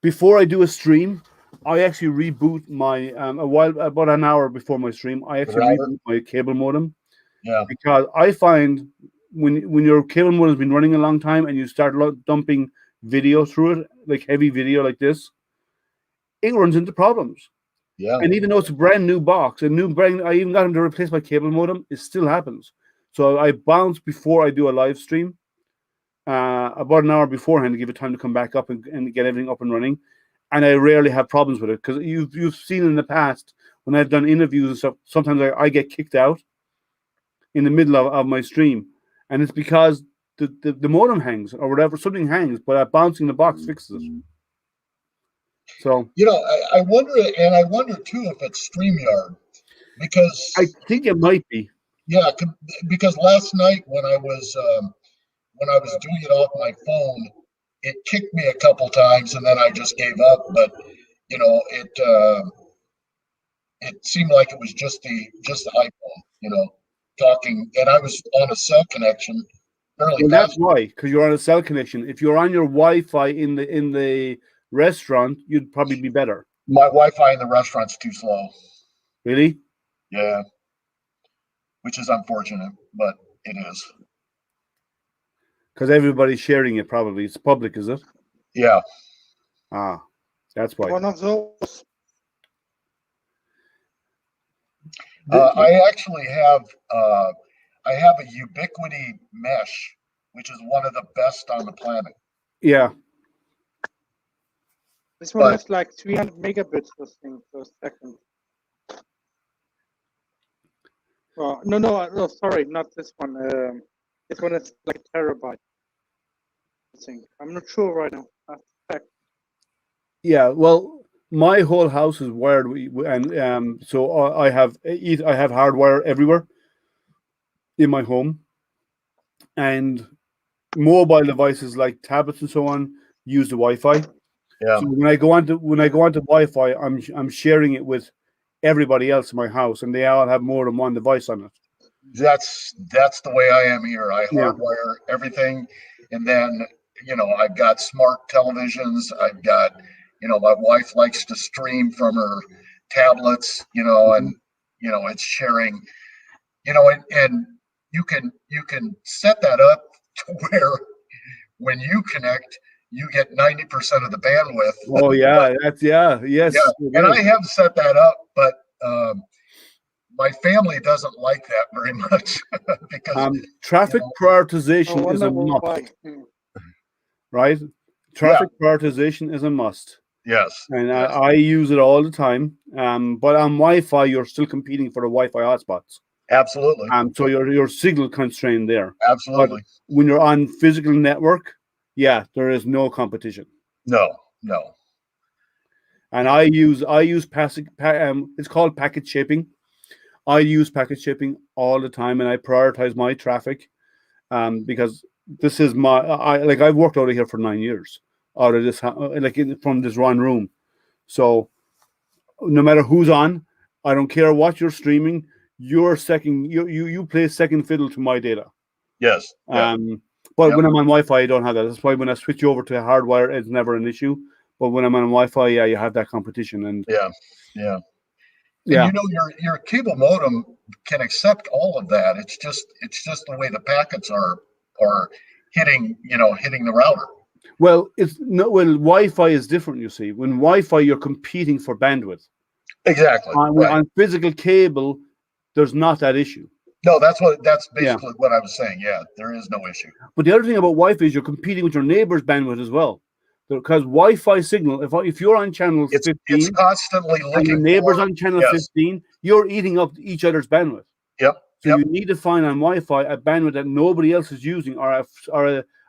before I do a stream, I actually reboot my about an hour before my stream. I actually reboot my cable modem. Yeah. Because I find when your cable modem has been running a long time and you start dumping video through it, like heavy video like this, it runs into problems. Yeah. And even though it's a brand new box, I even got him to replace my cable modem, it still happens. So I bounce before I do a live stream, about an hour beforehand to give it time to come back up and get everything up and running. And I rarely have problems with it because you've seen in the past when I've done interviews and stuff, sometimes I get kicked out in the middle of my stream. And it's because the modem hangs or whatever, something hangs, but bouncing the box fixes it. So I wonder too if it's StreamYard, because I think it might be. Yeah, because last night when I was doing it off my phone, it kicked me a couple times, and then I just gave up. But it seemed like it was just the iPhone, talking, and I was on a cell connection. Well, that's why, because you're on a cell connection. If you're on your Wi-Fi in the restaurant, you'd probably be better. My Wi-Fi in the restaurant's too slow. Really? Yeah. Which is unfortunate, but it is. Because everybody's sharing it, probably. It's public, is it? Yeah. That's why. One of those. I actually have a Ubiquiti mesh, which is one of the best on the planet. Yeah. This one is like 300 megabits per second. Oh, no, sorry, not this one. This one is like a terabyte. I think. I'm not sure right now. Yeah, well, my whole house is wired, and so I have hardwire everywhere in my home, and mobile devices like tablets and so on use the Wi-Fi. Yeah. So when I go onto Wi-Fi, I'm sharing it with everybody else in my house, and they all have more than one device on it. That's the way I am here. I hardwire everything, and then I've got smart televisions. I've got my wife likes to stream from her tablets, and it's sharing, and you can set that up to where when you connect, you get 90% of the bandwidth. Oh yeah, yes. Yeah. And I have set that up, but my family doesn't like that very much because traffic prioritization is a must. Right? Traffic prioritization is a must. Yes. And yes. I use it all the time. But on Wi-Fi, you're still competing for the Wi-Fi hotspots. Absolutely. So your signal constrained there. Absolutely. But when you're on physical network, there is no competition. No. And I use it's called packet shaping. I use packet shaping all the time, and I prioritize my traffic, because this is I've worked out of here for 9 years, out of this from this one room. So no matter who's on, I don't care what you're streaming. You play second fiddle to my data. Yes. But when I'm on Wi-Fi, I don't have that. That's why when I switch over to hardwire, it's never an issue. But when I'm on Wi-Fi, you have that competition. And yeah. And your cable modem can accept all of that. It's just the way the packets are hitting the router. Well, Wi-Fi is different. You see, when Wi-Fi, you're competing for bandwidth. Exactly. On physical cable, there's not that issue. No, that's basically what I was saying. Yeah, there is no issue. But the other thing about Wi-Fi is you're competing with your neighbor's bandwidth as well. Because Wi-Fi signal, if you're on channel 15, it's constantly looking. And your neighbor's on channel 15, you're eating up each other's bandwidth. Yep. So you need to find on Wi-Fi a bandwidth that nobody else is using, or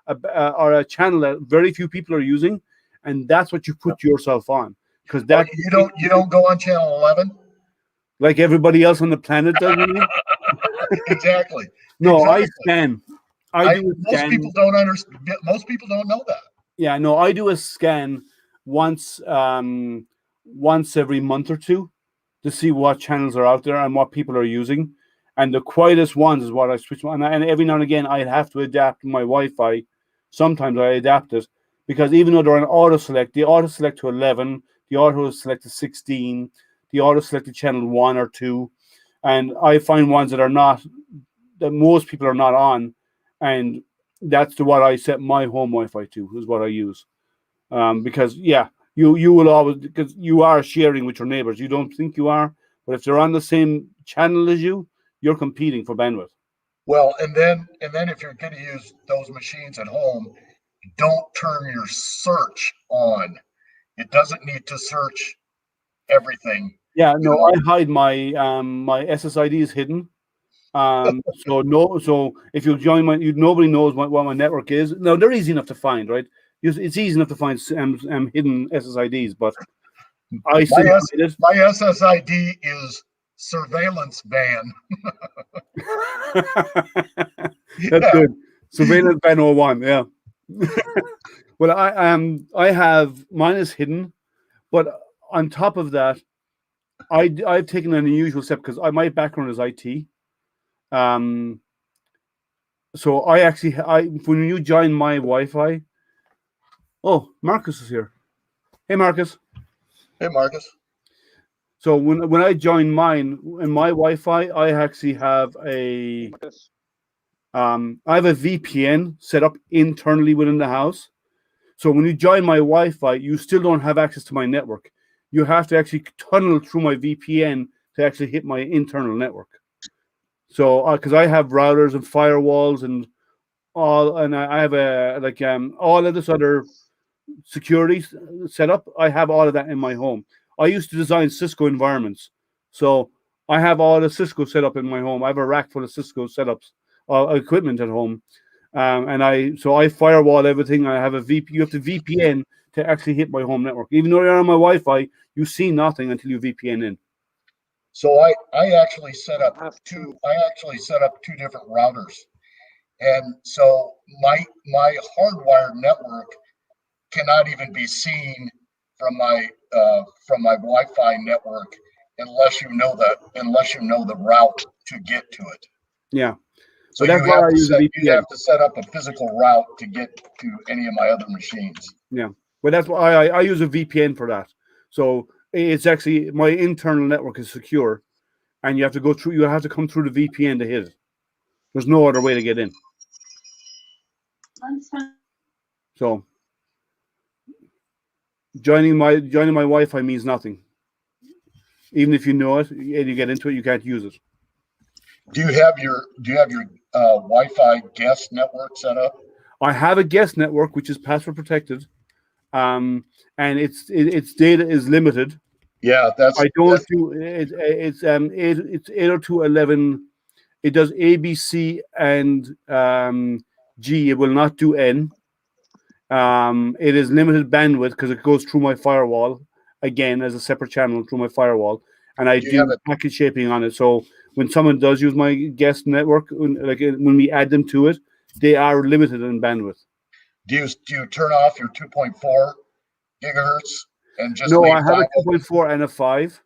or a channel that very few people are using, and that's what you put yourself on, because that you don't go on channel 11 like everybody else on the planet does. You mean? exactly. No, exactly. I scan. I do a most scan. people don't understand. Most people don't know that. Yeah, no, I do a scan once every month or two to see what channels are out there and what people are using. And the quietest ones is what I switch on. And every now and again, I have to adapt my Wi-Fi. Sometimes I adapt it because even though they're an auto select, the auto select to 11, the auto select to 16, the auto select to channel 1 or 2, and I find ones that are not, that most people are not on, and that's the what I set my home Wi-Fi to, is what I use. Because yeah, you will always, because you are sharing with your neighbors. You don't think you are, but if they're on the same channel as you, you're competing for bandwidth. Well, and then if you're going to use those machines at home, don't turn your search on. It doesn't need to search everything. Yeah, no, I hide my SSID is hidden. So if you join nobody knows what my network is. No, they're easy enough to find, right? It's easy enough to find hidden SSIDs, but I still my SSID is surveillance ban. That's good. Surveillance ban 01, yeah. Well, I have mine is hidden, but on top of that, I've taken an unusual step because my background is IT. So when you join my Wi-Fi, oh, Marcus is here. Hey, Marcus. Hey, Marcus. So when I join mine in my Wi-Fi, I actually have I have a VPN set up internally within the house. So when you join my Wi-Fi, you still don't have access to my network. You have to actually tunnel through my VPN to actually hit my internal network. So because I have routers and firewalls and all, and I have all of this other security set up. I have all of that in my home. I used to design Cisco environments, so I have all the Cisco set up in my home. I have a rack full of Cisco setups, equipment at home, and I firewall everything. I have a VP. You have to VPN to actually hit my home network. Even though you're on my Wi-Fi, you see nothing until you VPN in. So I actually set up two different routers, and so my hardwired network cannot even be seen from my Wi-Fi network unless you know the route to get to it. Yeah. So you have to set up a physical route to get to any of my other machines. Yeah. Well, that's why I use a VPN for that. So it's actually my internal network is secure, and you have to come through the VPN to hit it. There's no other way to get in. So joining my Wi-Fi means nothing. Even if you know it and you get into it, you can't use it. Do you have your Wi-Fi guest network set up? I have a guest network which is password protected, and its data is limited. Yeah, I don't do it. It's 802.11. It does A, B, C, and G. It will not do N. It is limited bandwidth because it goes through my firewall again as a separate channel through my firewall, and I do packet shaping on it. So when someone does use my guest network, when we add them to it, they are limited in bandwidth. Do you turn off your 2.4 gigahertz and just I have a 2.4 and a 5,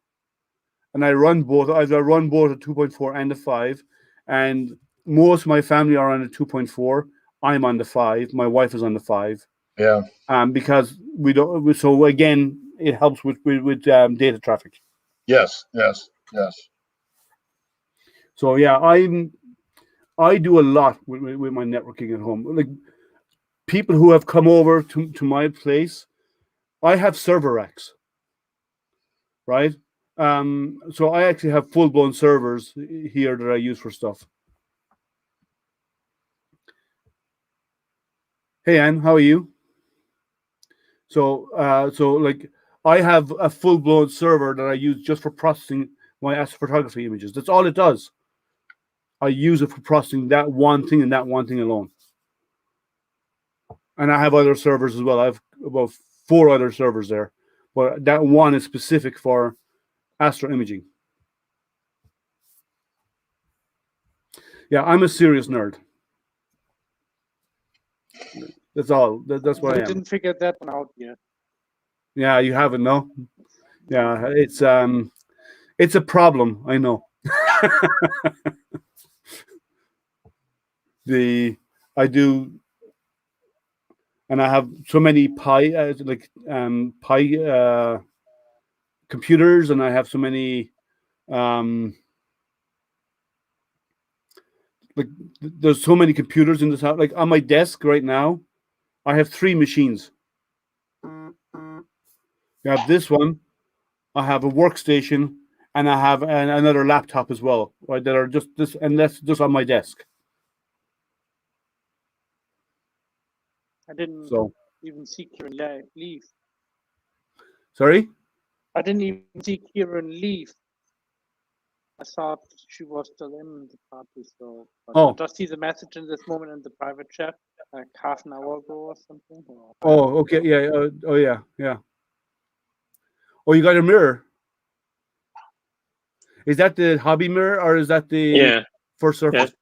and I run both. I run both a 2.4 and a 5, and most of my family are on a 2.4. I'm on the 5. My wife is on the 5. Yeah. Because we don't. So again, it helps with data traffic. Yes. So yeah, I do a lot with my networking at home. Like people who have come over to my place, I have server racks, right? So I actually have full blown servers here that I use for stuff. Hey Anne, how are you? So like I have a full blown server that I use just for processing my astrophotography images. That's all it does. I use it for processing that one thing and that one thing alone. And I have other servers as well. I have about 4 other servers there, but that one is specific for astro imaging. Yeah, I'm a serious nerd. That's all. That's what I We am. didn't figure that one out yet. Yeah, you haven't, no? Yeah, it's a problem. I know. I do, and I have so many Pi computers, and I have so many like there's so many computers in this house. Like on my desk right now, I have 3 machines. I have this one, I have a workstation, and I have another laptop as well, right? That are just this, and that's just on my desk. I didn't So, even see Kieran leave. sorry? I didn't even see Kieran leave. I thought she was still in the party, so I just see the message in this moment in the private chat, like half an hour ago or something. Oh, okay, yeah, yeah. Oh, you got a mirror. Is that the hobby mirror or is that the for Surface?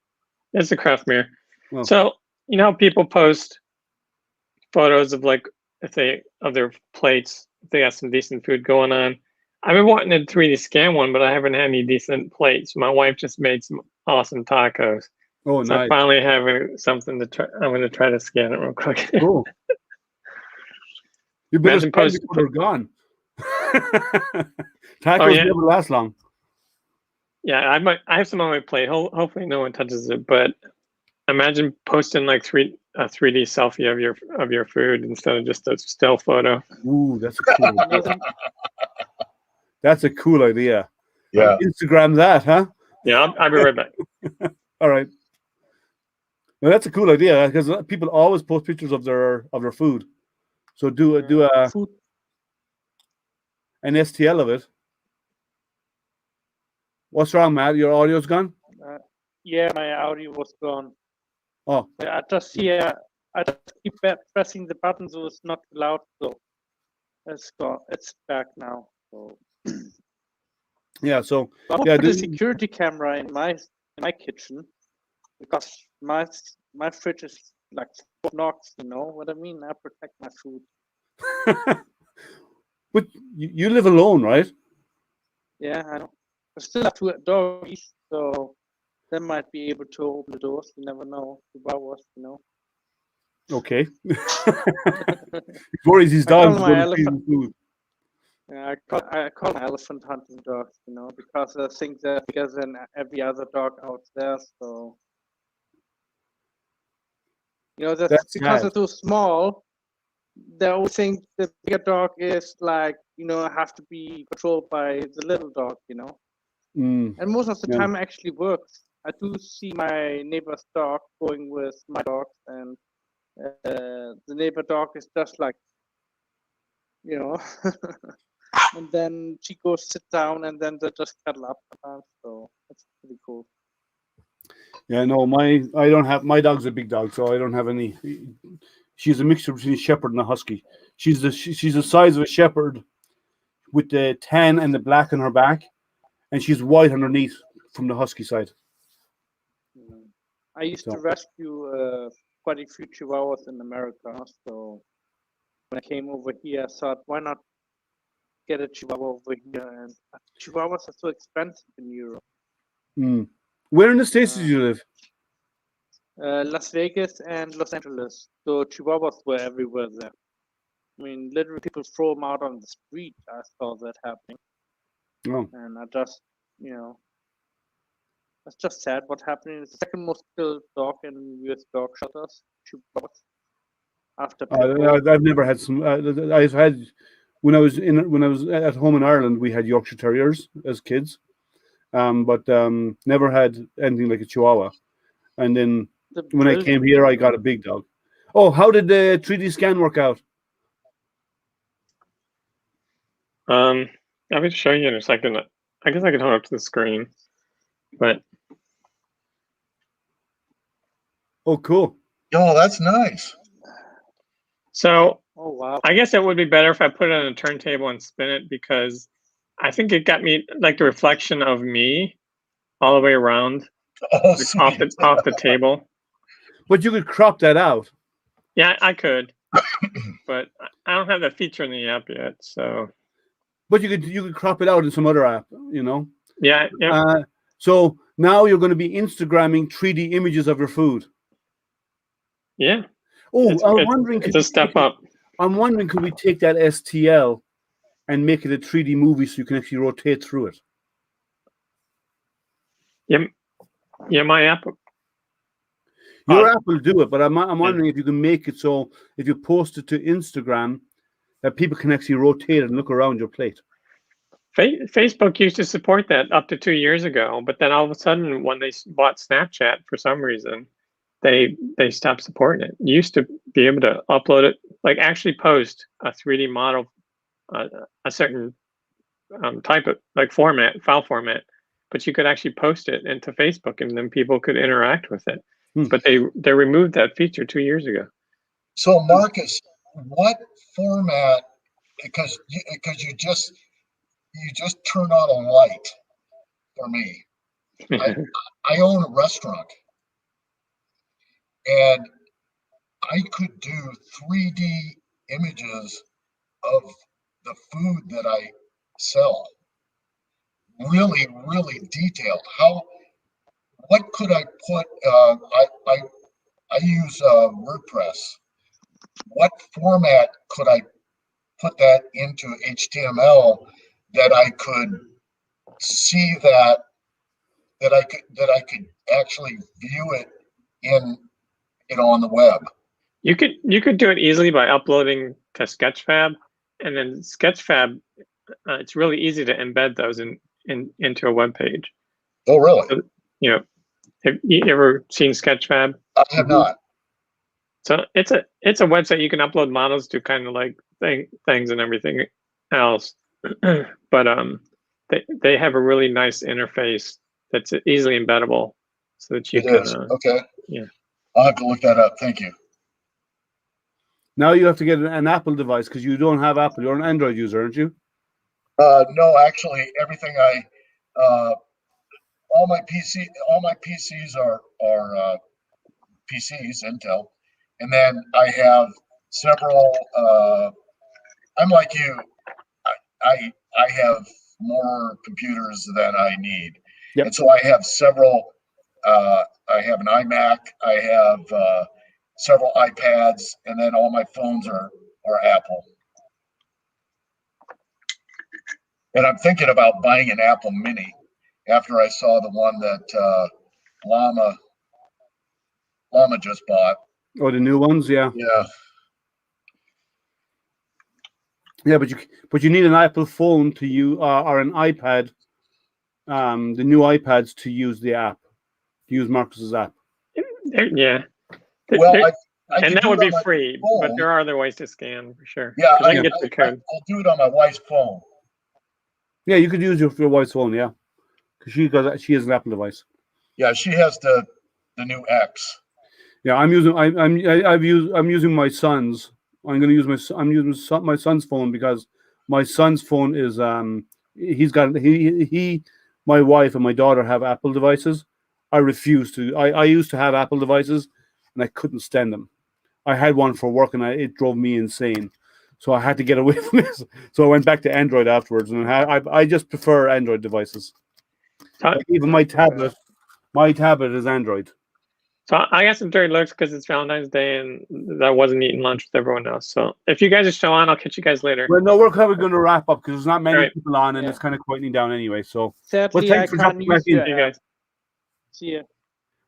Yeah. It's a craft mirror. Oh. So you know how people post photos of like of their plates, if they got some decent food going on. I've been wanting to 3D scan one, but I haven't had any decent plates. My wife just made some awesome tacos. Oh, so nice. I finally have something to try. I'm going to try to scan it real quick. Cool. You better scan before they're gone. Tacos never last long. Yeah, I have some on my plate. Hopefully no one touches it. But imagine posting like a 3D selfie of your food instead of just a still photo. Ooh, that's a cool idea. That's a cool idea. Yeah. Instagram that, huh? Yeah, I'll be right back. All right. Well, that's a cool idea because people always post pictures of their food. So do an STL of it. What's wrong, Matt? Your audio's gone? Yeah, my audio was gone. Oh. I just keep pressing the button so it's not loud. So it's gone. It's back now. So yeah. So I put a security camera in my kitchen because my fridge is like knocks. You know what I mean? I protect my food. But you live alone, right? Yeah, I know. I still have 2 doggies, so they might be able to open the doors. You never know. Chihuahuas, you know. Okay. He worries his dog's going to feed him food. Yeah, I call them elephant hunting dogs, you know, because I think they're bigger than every other dog out there. So, you know, that's because they're so small. They all think the bigger dog is like, you know, have to be controlled by the little dog, you know. And most of the time, it actually works. I do see my neighbor's dog going with my dogs, and the neighbor dog is just like, you know, and then she goes sit down, and then they just cuddle up. So that's pretty cool. Yeah, no, my dog's a big dog, so I don't have any. She's a mixture between a shepherd and a husky. She's the size of a shepherd, with the tan and the black on her back, and she's white underneath from the husky side. I used to rescue quite a few Chihuahuas in America. So when I came over here, I thought, why not get a Chihuahua over here? And Chihuahuas are so expensive in Europe. Where in the States did you live? Las Vegas and Los Angeles. So Chihuahuas were everywhere there. I mean, literally people throw them out on the street. I saw that happening. Oh. And I just, you know, that's just sad what happened. It's the second most killed dog in US dog shelters. Chihuahuas. After I've never had some. I've had when I was at home in Ireland, we had Yorkshire Terriers as kids, but never had anything like a Chihuahua. And then when I came here, I got a big dog. Oh, how did the 3D scan work out? I'm going to show you in a second. I guess I can hold up to the screen, but. Oh, cool. Oh, that's nice. So Oh wow. I guess it would be better if I put it on a turntable and spin it, because I think it got me like the reflection of me all the way around, Oh, like, off the table. But you could crop that out. Yeah, I could, but I don't have that feature in the app yet. So But you could crop it out in some other app, you know. yeah. So now you're going to be Instagramming 3D images of your food. Yeah. Oh, I'm wondering. It's a step up. I'm wondering, could we take that STL and make it a 3D movie so you can actually rotate through it? Yeah, my app. Your app will do it, but I'm wondering if you can make it so if you post it to Instagram, that people can actually rotate it and look around your plate. Facebook used to support that up to 2 years ago, but then all of a sudden, when they bought Snapchat for some reason, they stopped supporting it. You used to be able to upload it, like actually post a 3D model, a certain type of like file format, but you could actually post it into Facebook, and then people could interact with it. But they removed that feature 2 years ago. So Marcus, what format? Because you just turned on a light for me. I own a restaurant, and I could do 3D images of the food that I sell. Really, really detailed. What could I put? I use WordPress. What format could I put that into HTML that I could see that I could actually view it in, on the web? You could do it easily by uploading to Sketchfab, and then Sketchfab, it's really easy to embed those into a web page. Oh, really? So, have you ever seen Sketchfab? I have not. So it's a website you can upload models to, kind of like things and everything else. But they have a really nice interface that's easily embeddable, so that you can. Okay. Yeah. I'll have to look that up. Thank you. Now you have to get an Apple device because you don't have Apple. You're an Android user, aren't you? No, actually, everything all my PCs are PCs, Intel, and then I have several. I'm like you. I have more computers than I need, and so I have several. I have an iMac. I have several iPads, and then all my phones are Apple. And I'm thinking about buying an Apple Mini after I saw the one that Llama just bought. Oh, the new ones, yeah. Yeah, but you need an Apple phone to use or an iPad, the new iPads to use the app, to use Marcus's app. Yeah. Well, and that would be free, but there are other ways to scan for sure. Yeah, I can get the code. I'll do it on my wife's phone. Yeah, you could use your wife's phone, yeah, because she has an Apple device. Yeah, she has the new X. Yeah, I'm using my son's. I'm using my son's phone because my son's phone is my wife and my daughter have Apple devices. I refuse to. I used to have Apple devices and I couldn't stand them. I had one for work and it drove me insane. So I had to get away from this. So I went back to Android afterwards, and I just prefer Android devices. Like even my tablet is Android. So I got some dirty looks because it's Valentine's Day and I wasn't eating lunch with everyone else. So if you guys are still on, I'll catch you guys later. Well, no, we're probably going to wrap up because there's not many people on, and it's kind of quieting down anyway. So sadly, I can't use you guys. See ya.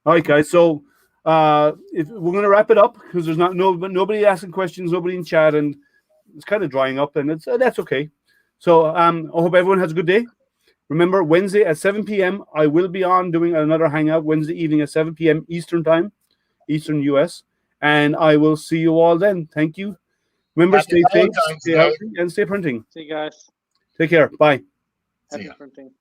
All right, guys. So if we're going to wrap it up because there's nobody asking questions, nobody in chat, and it's kind of drying up, and that's okay. So I hope everyone has a good day. Remember, Wednesday at 7 p.m. I will be on doing another Hangout Wednesday evening at 7 p.m. Eastern time, Eastern US, and I will see you all then. Thank you. Remember, stay safe, stay healthy, and stay printing. See you guys. Take care. Bye. Happy printing.